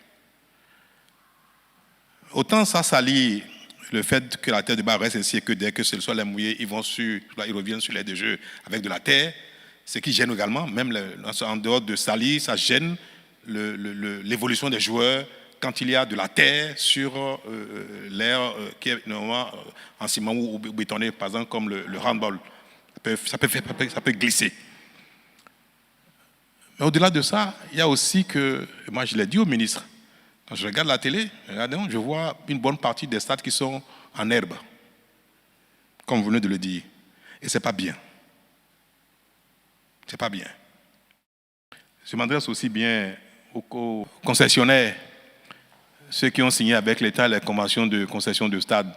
Autant ça salit le fait que la terre de barre reste ainsi et que dès que le sol est mouillé, ils reviennent sur l'aire de jeu avec de la terre, ce qui gêne également, même en dehors de salir, ça gêne l'évolution des joueurs quand il y a de la terre sur l'aire qui est normalement en ciment ou bétonné, par exemple comme le handball. Ça peut glisser. Mais au-delà de ça, il y a aussi que, moi je l'ai dit au ministre, quand je regarde la télé, je vois une bonne partie des stades qui sont en herbe, comme vous venez de le dire. Et ce n'est pas bien. Ce n'est pas bien. Je m'adresse aussi bien aux concessionnaires, ceux qui ont signé avec l'État les conventions de concession de stades,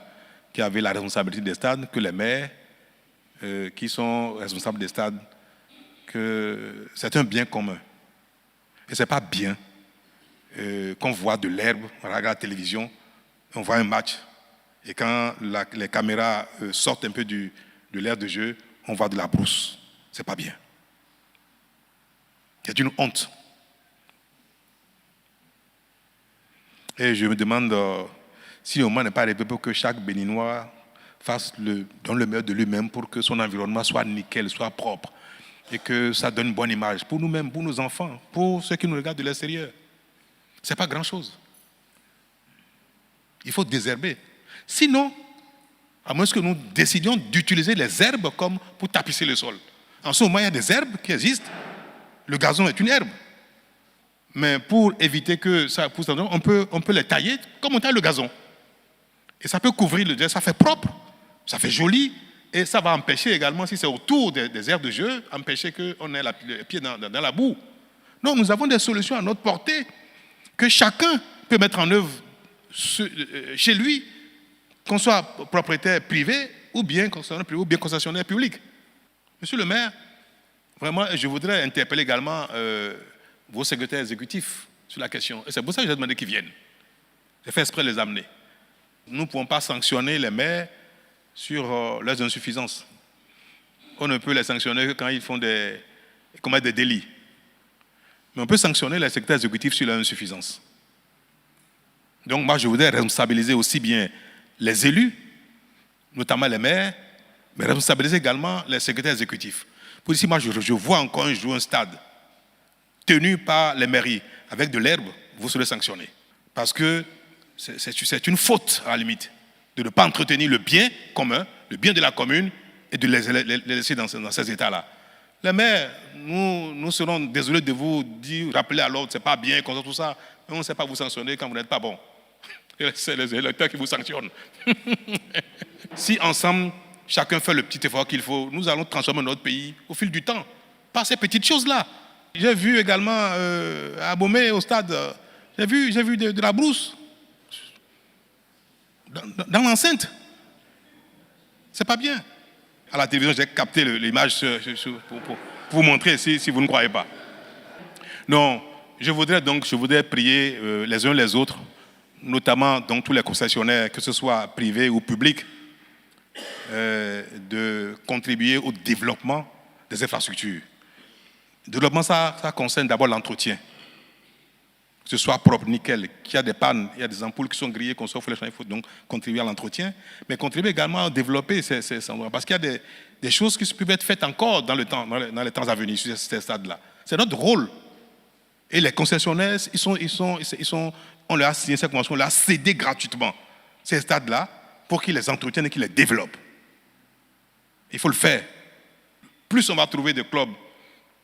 qui avaient la responsabilité des stades, que les maires qui sont responsables des stades, que c'est un bien commun. Et ce n'est pas bien qu'on voit de l'herbe, on regarde la télévision, on voit un match, et quand les caméras sortent un peu de l'aire de jeu, on voit de la brousse. Ce n'est pas bien. C'est une honte. Et je me demande si au moins n'est pas arrivé pour que chaque Béninois donne le meilleur de lui-même pour que son environnement soit nickel, soit propre, et que ça donne une bonne image pour nous-mêmes, pour nos enfants, pour ceux qui nous regardent de l'extérieur. Ce n'est pas grand-chose. Il faut désherber. Sinon, à moins que nous décidions d'utiliser les herbes comme pour tapisser le sol. En ce moment, il y a des herbes qui existent. Le gazon est une herbe. Mais pour éviter que ça pousse, on peut les tailler comme on taille le gazon. Et ça peut couvrir le terrain, ça fait propre, ça fait joli, et ça va empêcher également, si c'est autour des aires de jeu, empêcher qu'on ait les pieds dans la boue. Non, nous avons des solutions à notre portée que chacun peut mettre en œuvre chez lui, qu'on soit propriétaire privé ou bien concessionnaire public. Monsieur le maire, vraiment, je voudrais interpeller également vos secrétaires exécutifs sur la question. Et c'est pour ça que j'ai demandé qu'ils viennent. J'ai fait exprès de les amener. Nous ne pouvons pas sanctionner les maires sur leurs insuffisances. On ne peut les sanctionner que quand ils commettent des délits. Mais on peut sanctionner les secrétaires exécutifs sur leurs insuffisances. Donc moi, je voudrais responsabiliser aussi bien les élus, notamment les maires, mais responsabiliser également les secrétaires exécutifs. Pour ici, moi, je vois encore un stade tenu par les mairies avec de l'herbe, vous serez sanctionné. Parce que c'est une faute, à la limite, de ne pas entretenir le bien commun, le bien de la commune, et de les laisser dans ces états-là. Les maires, nous serons désolés de vous dire, rappeler à l'ordre, c'est pas bien, comme ça, tout ça, mais on ne sait pas vous sanctionner quand vous n'êtes pas bon. C'est les électeurs qui vous sanctionnent. Si ensemble, chacun fait le petit effort qu'il faut, nous allons transformer notre pays au fil du temps, par ces petites choses-là. J'ai vu également à Abomey, au stade, j'ai vu de la brousse dans l'enceinte. C'est pas bien. À la télévision, j'ai capté l'image pour vous montrer si vous ne croyez pas. Non, je voudrais prier les uns les autres, notamment donc tous les concessionnaires, que ce soit privés ou publics, de contribuer au développement des infrastructures. Le développement, ça concerne d'abord l'entretien. Que ce soit propre, nickel, qu'il y a des pannes, il y a des ampoules qui sont grillées, qu'on s'offre les champs, il faut donc contribuer à l'entretien, mais contribuer également à développer ces endroits. Parce qu'il y a des choses qui peuvent être faites encore dans les temps à venir sur ces stades-là. C'est notre rôle. Et les concessionnaires, on leur a signé cette convention, on leur a cédé gratuitement ces stades-là pour qu'ils les entretiennent et qu'ils les développent. Il faut le faire. Plus on va trouver de clubs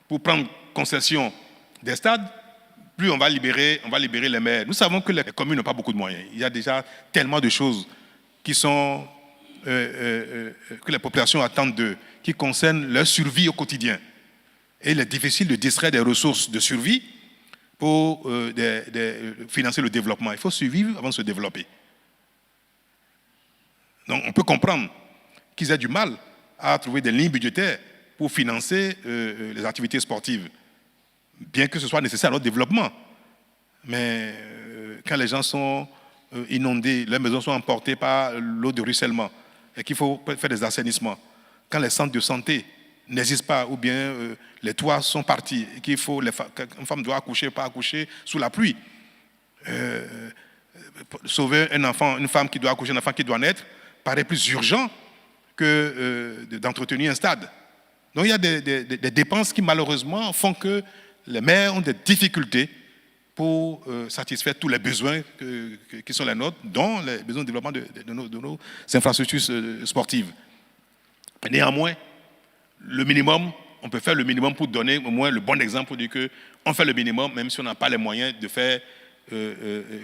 pour prendre concession des stades, plus on va libérer les maires. Nous savons que les communes n'ont pas beaucoup de moyens. Il y a déjà tellement de choses qui sont que les populations attendent d'eux, qui concernent leur survie au quotidien. Et il est difficile de distraire des ressources de survie pour financer le développement. Il faut survivre avant de se développer. Donc on peut comprendre qu'ils aient du mal à trouver des lignes budgétaires pour financer les activités sportives, bien que ce soit nécessaire à notre développement. Mais quand les gens sont inondés, leurs maisons sont emportées par l'eau de ruissellement, et qu'il faut faire des assainissements, quand les centres de santé n'existent pas, ou bien les toits sont partis, et qu'il faut, une femme doit accoucher, pas accoucher sous la pluie, sauver un enfant, une femme qui doit accoucher, un enfant qui doit naître, paraît plus urgent que d'entretenir un stade. Donc il y a des dépenses qui malheureusement font que les maires ont des difficultés pour satisfaire tous les besoins qui sont les nôtres, dont les besoins de développement de nos infrastructures sportives. Mais néanmoins, le minimum, on peut faire le minimum pour donner au moins le bon exemple pour dire qu'on fait le minimum, même si on n'a pas les moyens de faire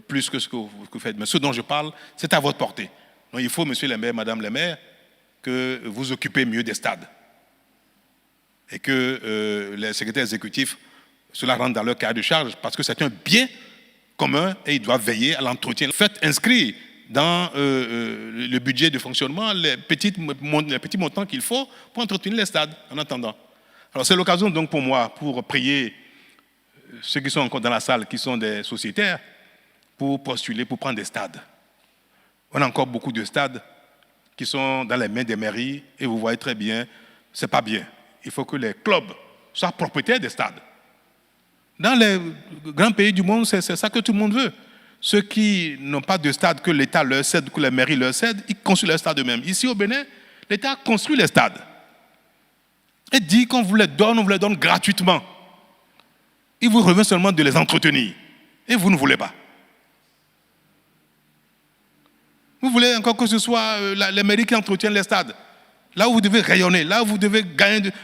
plus que ce que vous faites. Mais ce dont je parle, c'est à votre portée. Donc il faut, monsieur le maire, madame le maire, que vous occupez mieux des stades. Et que les secrétaires exécutifs cela rentre dans leur cahier de charge parce que c'est un bien commun et ils doivent veiller à l'entretien. Faites inscrire dans le budget de fonctionnement les petits montants qu'il faut pour entretenir les stades en attendant. Alors c'est l'occasion donc pour moi pour prier ceux qui sont encore dans la salle, qui sont des sociétaires, pour postuler, pour prendre des stades. On a encore beaucoup de stades qui sont dans les mains des mairies et vous voyez très bien, c'est pas bien. Il faut que les clubs soient propriétaires des stades. Dans les grands pays du monde, c'est ça que tout le monde veut. Ceux qui n'ont pas de stade que l'État leur cède, que les mairies leur cèdent, ils construisent leurs stades eux-mêmes. Ici au Bénin, l'État construit les stades. Et dit qu'on vous les donne gratuitement. Il vous revient seulement de les entretenir. Et vous ne voulez pas. Vous voulez encore que ce soit les mairies qui entretiennent les stades. Là où vous devez rayonner, là où vous devez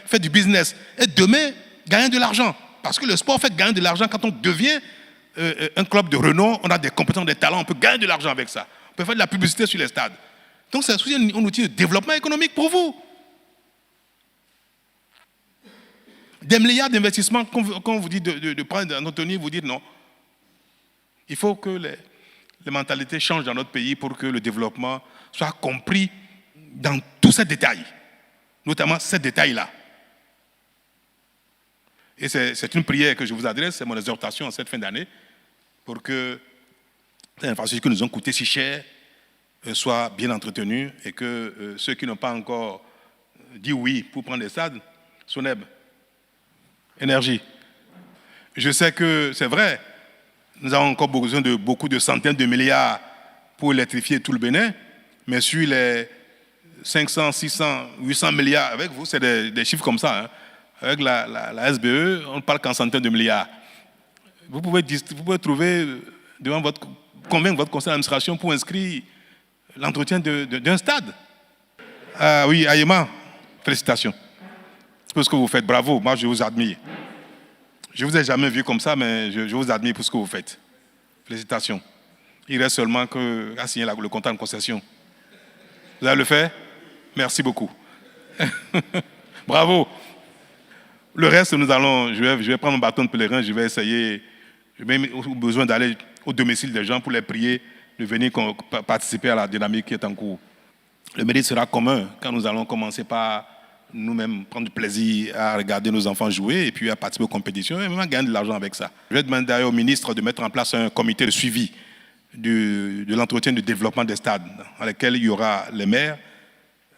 faire du business. Et demain, gagner de l'argent. Parce que le sport fait gagner de l'argent quand on devient un club de renom, on a des compétences, des talents, on peut gagner de l'argent avec ça. On peut faire de la publicité sur les stades. Donc c'est aussi un outil de développement économique pour vous. Des milliards d'investissements, quand on vous dit de prendre notre tenue, vous dites non. Il faut que les mentalités changent dans notre pays pour que le développement soit compris dans tous ces détails, notamment ces détails-là. Et c'est une prière que je vous adresse, c'est mon exhortation en cette fin d'année, pour que ces infrastructures qui nous ont coûté si cher soient bien entretenues et que ceux qui n'ont pas encore dit oui pour prendre des stades, Soneb, énergie. Je sais que c'est vrai, nous avons encore besoin de beaucoup de centaines de milliards pour électrifier tout le Bénin, mais sur les 500, 600, 800 milliards, avec vous, c'est des chiffres comme ça. Hein. Avec la SBE, on ne parle qu'en centaines de milliards. Vous pouvez trouver, convaincre votre conseil d'administration pour inscrire l'entretien d'un stade. Ah oui, Aïema, félicitations. C'est pour ce que vous faites, bravo, moi je vous admire. Je ne vous ai jamais vu comme ça, mais je vous admire pour ce que vous faites. Félicitations. Il reste seulement qu'à signer le contrat de concession. Vous allez le faire? Merci beaucoup. Bravo. Le reste, je vais prendre mon bâton de pèlerin, je vais essayer, j'ai besoin d'aller au domicile des gens pour les prier de venir participer à la dynamique qui est en cours. Le mérite sera commun quand nous allons commencer par nous-mêmes prendre du plaisir à regarder nos enfants jouer et puis à participer aux compétitions et même gagner de l'argent avec ça. Je vais demander d'ailleurs au ministre de mettre en place un comité de suivi de l'entretien et du développement des stades, dans lequel il y aura les maires,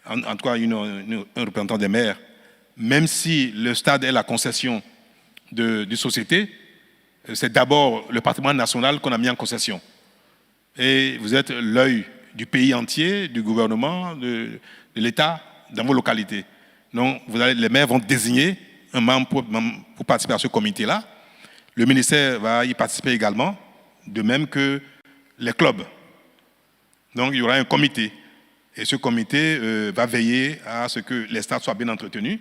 en tout cas un représentant des maires. Même si le stade est la concession d'une société, c'est d'abord le patrimoine national qu'on a mis en concession. Et vous êtes l'œil du pays entier, du gouvernement, de l'État, dans vos localités. Donc, les maires vont désigner un membre pour participer à ce comité-là. Le ministère va y participer également, de même que les clubs. Donc, il y aura un comité. Et ce comité va veiller à ce que les stades soient bien entretenus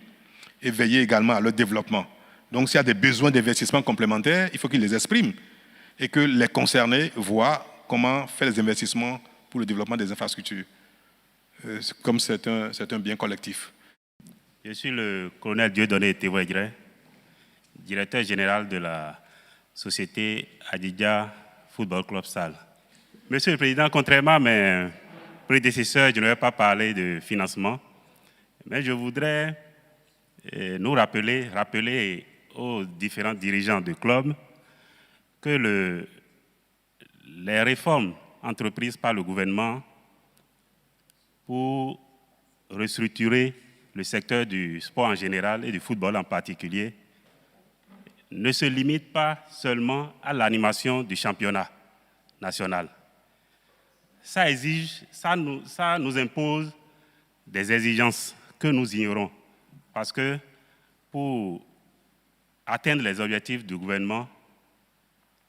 et veiller également à leur développement. Donc, s'il y a des besoins d'investissement complémentaires, il faut qu'ils les expriment et que les concernés voient comment faire les investissements pour le développement des infrastructures, comme c'est un bien collectif. Je suis le colonel Dieudonné Thévoïgré, directeur général de la société Adidja Football Club Salle. Monsieur le Président, contrairement à mes prédécesseurs, je ne vais pas parler de financement, mais je voudrais nous rappeler aux différents dirigeants du club que les réformes entreprises par le gouvernement pour restructurer le secteur du sport en général et du football en particulier ne se limitent pas seulement à l'animation du championnat national. Ça nous impose des exigences que nous ignorons. Parce que pour atteindre les objectifs du gouvernement,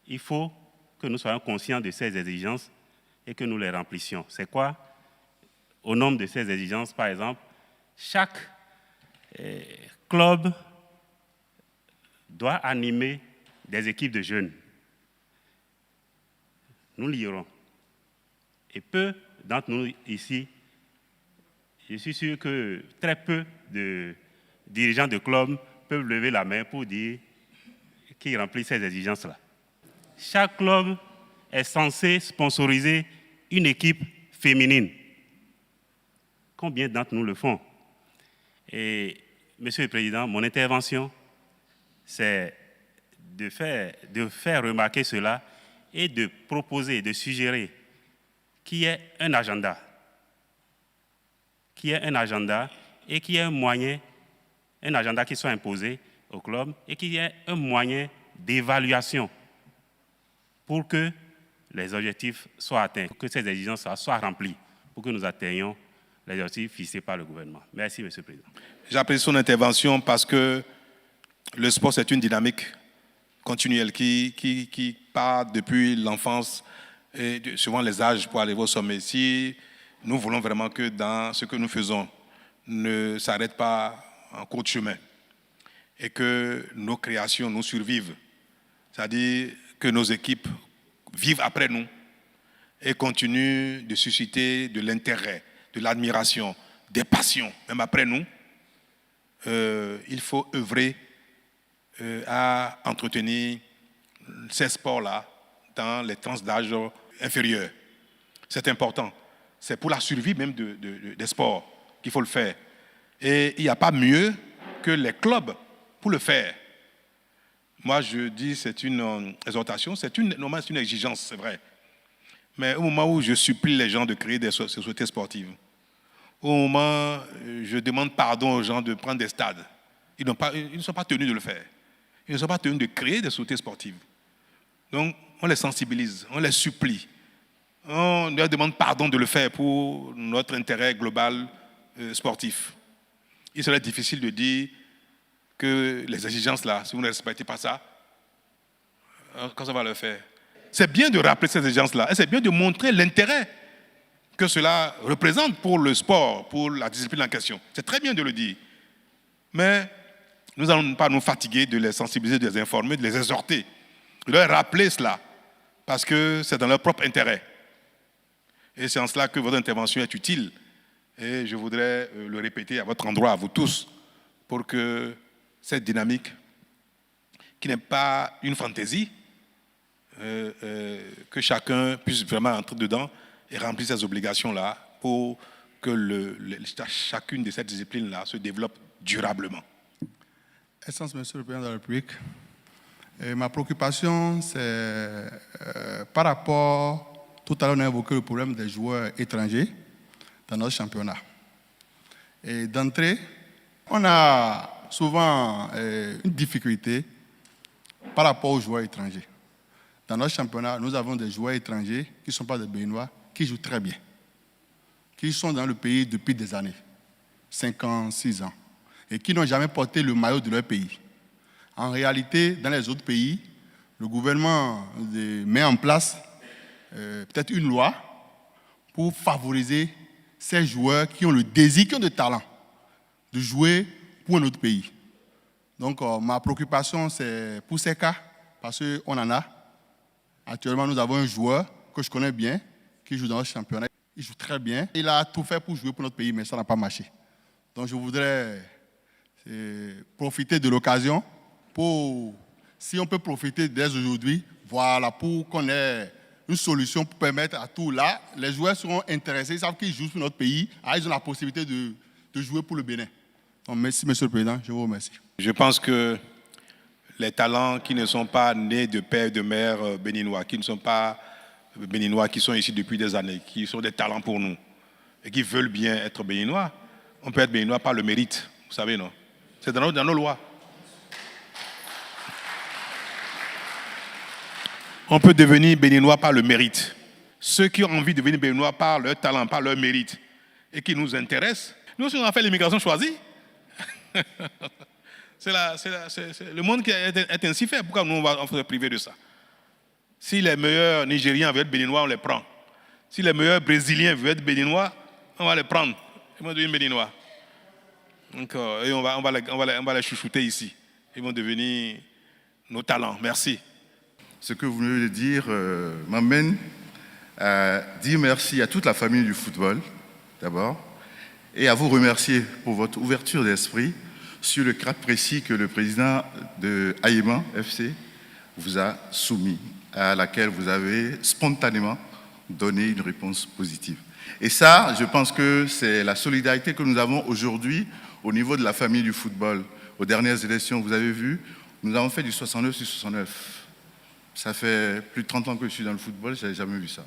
il faut que nous soyons conscients de ces exigences et que nous les remplissions. C'est quoi? Au nombre de ces exigences, par exemple, chaque club doit animer des équipes de jeunes. Nous l'ignorons. Et peu d'entre nous ici, je suis sûr que très peu de dirigeants de clubs peuvent lever la main pour dire qu'ils remplissent ces exigences-là. Chaque club est censé sponsoriser une équipe féminine. Combien d'entre nous le font? Et, Monsieur le Président, mon intervention, c'est de faire remarquer cela et de proposer, de suggérer qu'il y ait un agenda. Qu'il y ait un agenda et qu'il y ait un moyen, un agenda qui soit imposé au club et qu'il y ait un moyen d'évaluation pour que les objectifs soient atteints, que ces exigences soient remplies, pour que nous atteignions les objectifs fixés par le gouvernement. Merci, Monsieur le Président. J'apprécie son intervention parce que le sport, c'est une dynamique continuelle qui part depuis l'enfance et suivant les âges pour arriver au sommet. Si nous voulons vraiment que dans ce que nous faisons ne s'arrête pas en cours de chemin et que nos créations nous survivent, c'est-à-dire que nos équipes vivent après nous, et continue de susciter de l'intérêt, de l'admiration, des passions, même après nous, il faut œuvrer à entretenir ces sports-là dans les tranches d'âge inférieures. C'est important. C'est pour la survie même des sports qu'il faut le faire. Et il n'y a pas mieux que les clubs pour le faire. Moi, je dis c'est une exhortation, normalement c'est une exigence, c'est vrai. Mais au moment où je supplie les gens de créer des sociétés sportives, au moment où je demande pardon aux gens de prendre des stades, ils ne sont pas tenus de le faire. Ils ne sont pas tenus de créer des sociétés sportives. Donc, on les sensibilise, on les supplie. On leur demande pardon de le faire pour notre intérêt global sportif. Il serait difficile de dire que les exigences là, si vous ne respectez pas ça, quand ça va le faire? C'est bien de rappeler ces exigences là, et c'est bien de montrer l'intérêt que cela représente pour le sport, pour la discipline en question. C'est très bien de le dire. Mais nous n'allons pas nous fatiguer de les sensibiliser, de les informer, de les exhorter, de leur rappeler cela, parce que c'est dans leur propre intérêt. Et c'est en cela que votre intervention est utile. Et je voudrais le répéter à votre endroit, à vous tous, pour que cette dynamique, qui n'est pas une fantaisie, que chacun puisse vraiment entrer dedans et remplir ces obligations-là pour que chacune de ces disciplines-là se développe durablement. Excellence, Monsieur le Président de la République, ma préoccupation, c'est par rapport, tout à l'heure on a évoqué le problème des joueurs étrangers dans notre championnat. Et d'entrée, on a souvent une difficulté par rapport aux joueurs étrangers. Dans notre championnat, nous avons des joueurs étrangers qui ne sont pas des Béninois, qui jouent très bien, qui sont dans le pays depuis des années, 5 ans, 6 ans, et qui n'ont jamais porté le maillot de leur pays. En réalité, dans les autres pays, le gouvernement met en place peut-être une loi pour favoriser ces joueurs qui ont le désir, qui ont le talent de jouer pour un autre pays. Donc, ma préoccupation, c'est pour ces cas, parce qu'on en a. Actuellement, nous avons un joueur que je connais bien, qui joue dans le championnat. Il joue très bien. Il a tout fait pour jouer pour notre pays, mais ça n'a pas marché. Donc, je voudrais profiter de l'occasion pour, si on peut profiter dès aujourd'hui, voilà, pour qu'on ait une solution pour permettre à tout là, les joueurs seront intéressés, ils savent qu'ils jouent pour notre pays, ils ont la possibilité de jouer pour le Bénin. Donc, merci, Monsieur le Président, je vous remercie. Je pense que les talents qui ne sont pas nés de père et de mère béninois, qui ne sont pas béninois, qui sont ici depuis des années, qui sont des talents pour nous, et qui veulent bien être béninois, on peut être béninois par le mérite, vous savez, non? C'est dans nos lois. On peut devenir béninois par le mérite. Ceux qui ont envie de devenir béninois par leur talent, par leur mérite, et qui nous intéressent, nous aussi on a fait l'immigration choisie. Le monde qui est ainsi fait. Pourquoi nous on va se priver de ça? Si les meilleurs Nigériens veulent être béninois, on les prend. Si les meilleurs Brésiliens veulent être béninois, on va les prendre. Ils vont devenir béninois. Donc, et on va les chouchouter ici. Ils vont devenir nos talents. Merci. Ce que vous venez de dire m'amène à dire merci à toute la famille du football, d'abord, et à vous remercier pour votre ouverture d'esprit sur le cadre précis que le président de Aïman FC vous a soumis, à laquelle vous avez spontanément donné une réponse positive. Et ça, je pense que c'est la solidarité que nous avons aujourd'hui au niveau de la famille du football. Aux dernières élections, vous avez vu, nous avons fait du 69 sur 69. Ça fait plus de 30 ans que je suis dans le football, je n'avais jamais vu ça.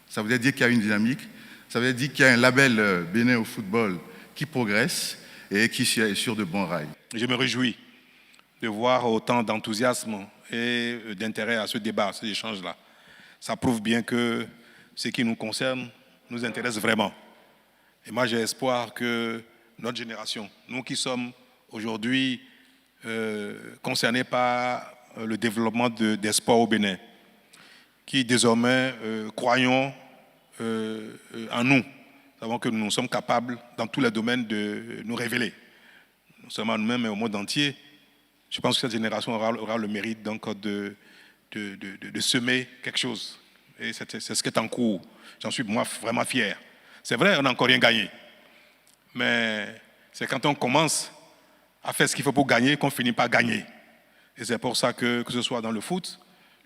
Ça veut dire qu'il y a une dynamique, ça veut dire qu'il y a un label Bénin au football qui progresse et qui est sur de bons rails. Je me réjouis de voir autant d'enthousiasme et d'intérêt à ce débat, à ces échanges-là. Ça prouve bien que ce qui nous concerne nous intéresse vraiment. Et moi, j'ai espoir que notre génération, nous qui sommes aujourd'hui concernés par le développement des sports au Bénin, qui désormais croyons en nous. Nous savons que nous sommes capables, dans tous les domaines, de nous révéler. Non seulement nous-mêmes, mais au monde entier. Je pense que cette génération aura le mérite donc de semer quelque chose. Et c'est ce qui est en cours. J'en suis moi vraiment fier. C'est vrai, on n'a encore rien gagné. Mais c'est quand on commence à faire ce qu'il faut pour gagner qu'on finit par gagner. Et c'est pour ça que ce soit dans le foot,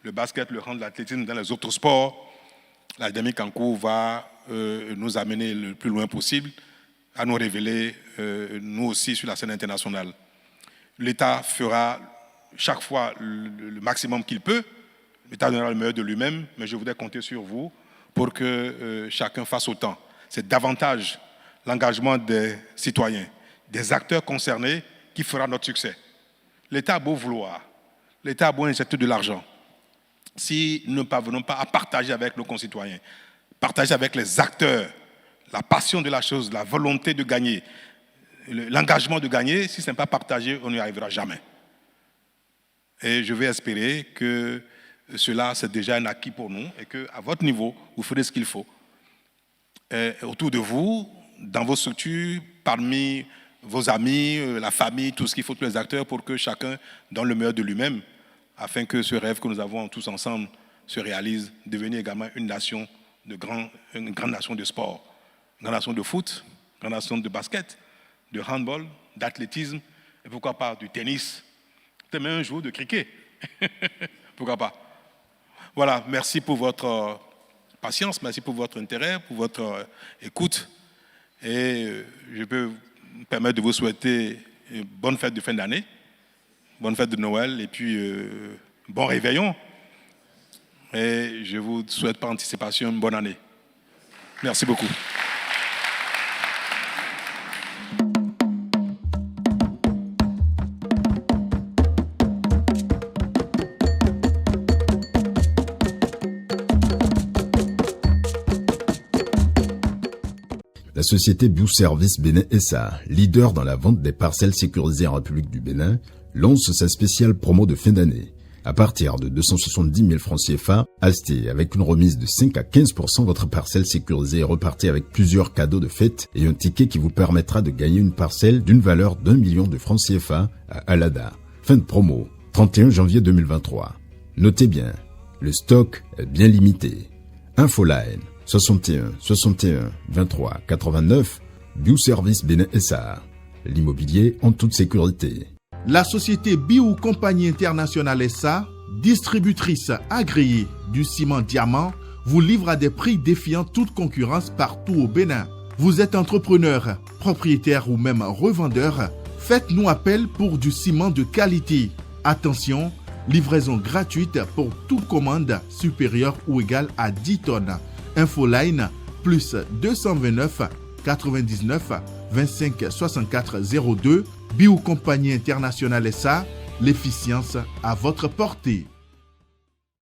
le basket, le hand, l'athlétisme, dans les autres sports, la dynamique en cours va nous amener le plus loin possible à nous révéler, nous aussi, sur la scène internationale. L'État fera chaque fois le maximum qu'il peut. L'État donnera le meilleur de lui-même, mais je voudrais compter sur vous pour que chacun fasse autant. C'est davantage l'engagement des citoyens, des acteurs concernés qui fera notre succès. L'État a beau vouloir, l'État a beau injecter de l'argent. Si nous ne parvenons pas à partager avec nos concitoyens, partager avec les acteurs la passion de la chose, la volonté de gagner, l'engagement de gagner, si ce n'est pas partagé, on n'y arrivera jamais. Et je vais espérer que cela, c'est déjà un acquis pour nous et qu'à votre niveau, vous ferez ce qu'il faut. Et autour de vous, dans vos structures, parmi vos amis, la famille, tout ce qu'il faut, tous les acteurs, pour que chacun donne le meilleur de lui-même, afin que ce rêve que nous avons tous ensemble se réalise, devenir également une nation une grande nation de sport, une grande nation de foot, une grande nation de basket, de handball, d'athlétisme, et pourquoi pas du tennis, peut-être même un jour de cricket. Pourquoi pas. Voilà, merci pour votre patience, merci pour votre intérêt, pour votre écoute. Et je peux me permettre de vous souhaiter une bonne fête de fin d'année, bonne fête de Noël, et puis bon réveillon. Et je vous souhaite par anticipation une bonne année. Merci beaucoup. La société Bioservice Bénin SA, leader dans la vente des parcelles sécurisées en République du Bénin, lance sa spéciale promo de fin d'année. À partir de 270 000 francs CFA, achetez avec une remise de 5 à 15% votre parcelle sécurisée et repartez avec plusieurs cadeaux de fête et un ticket qui vous permettra de gagner une parcelle d'une valeur d'1 million de francs CFA à Alada. Fin de promo, 31 janvier 2023. Notez bien, le stock est bien limité. Infoline 61 61 23 89, Bioservice Bénin SA. L'immobilier en toute sécurité. La société Bio Compagnie Internationale SA, distributrice agréée du ciment diamant, vous livre à des prix défiant toute concurrence partout au Bénin. Vous êtes entrepreneur, propriétaire ou même revendeur, faites-nous appel pour du ciment de qualité. Attention, livraison gratuite pour toute commande supérieure ou égale à 10 tonnes. Infoline plus 229 99 25 64 02. Bio Compagnie Internationale SA, l'efficience à votre portée.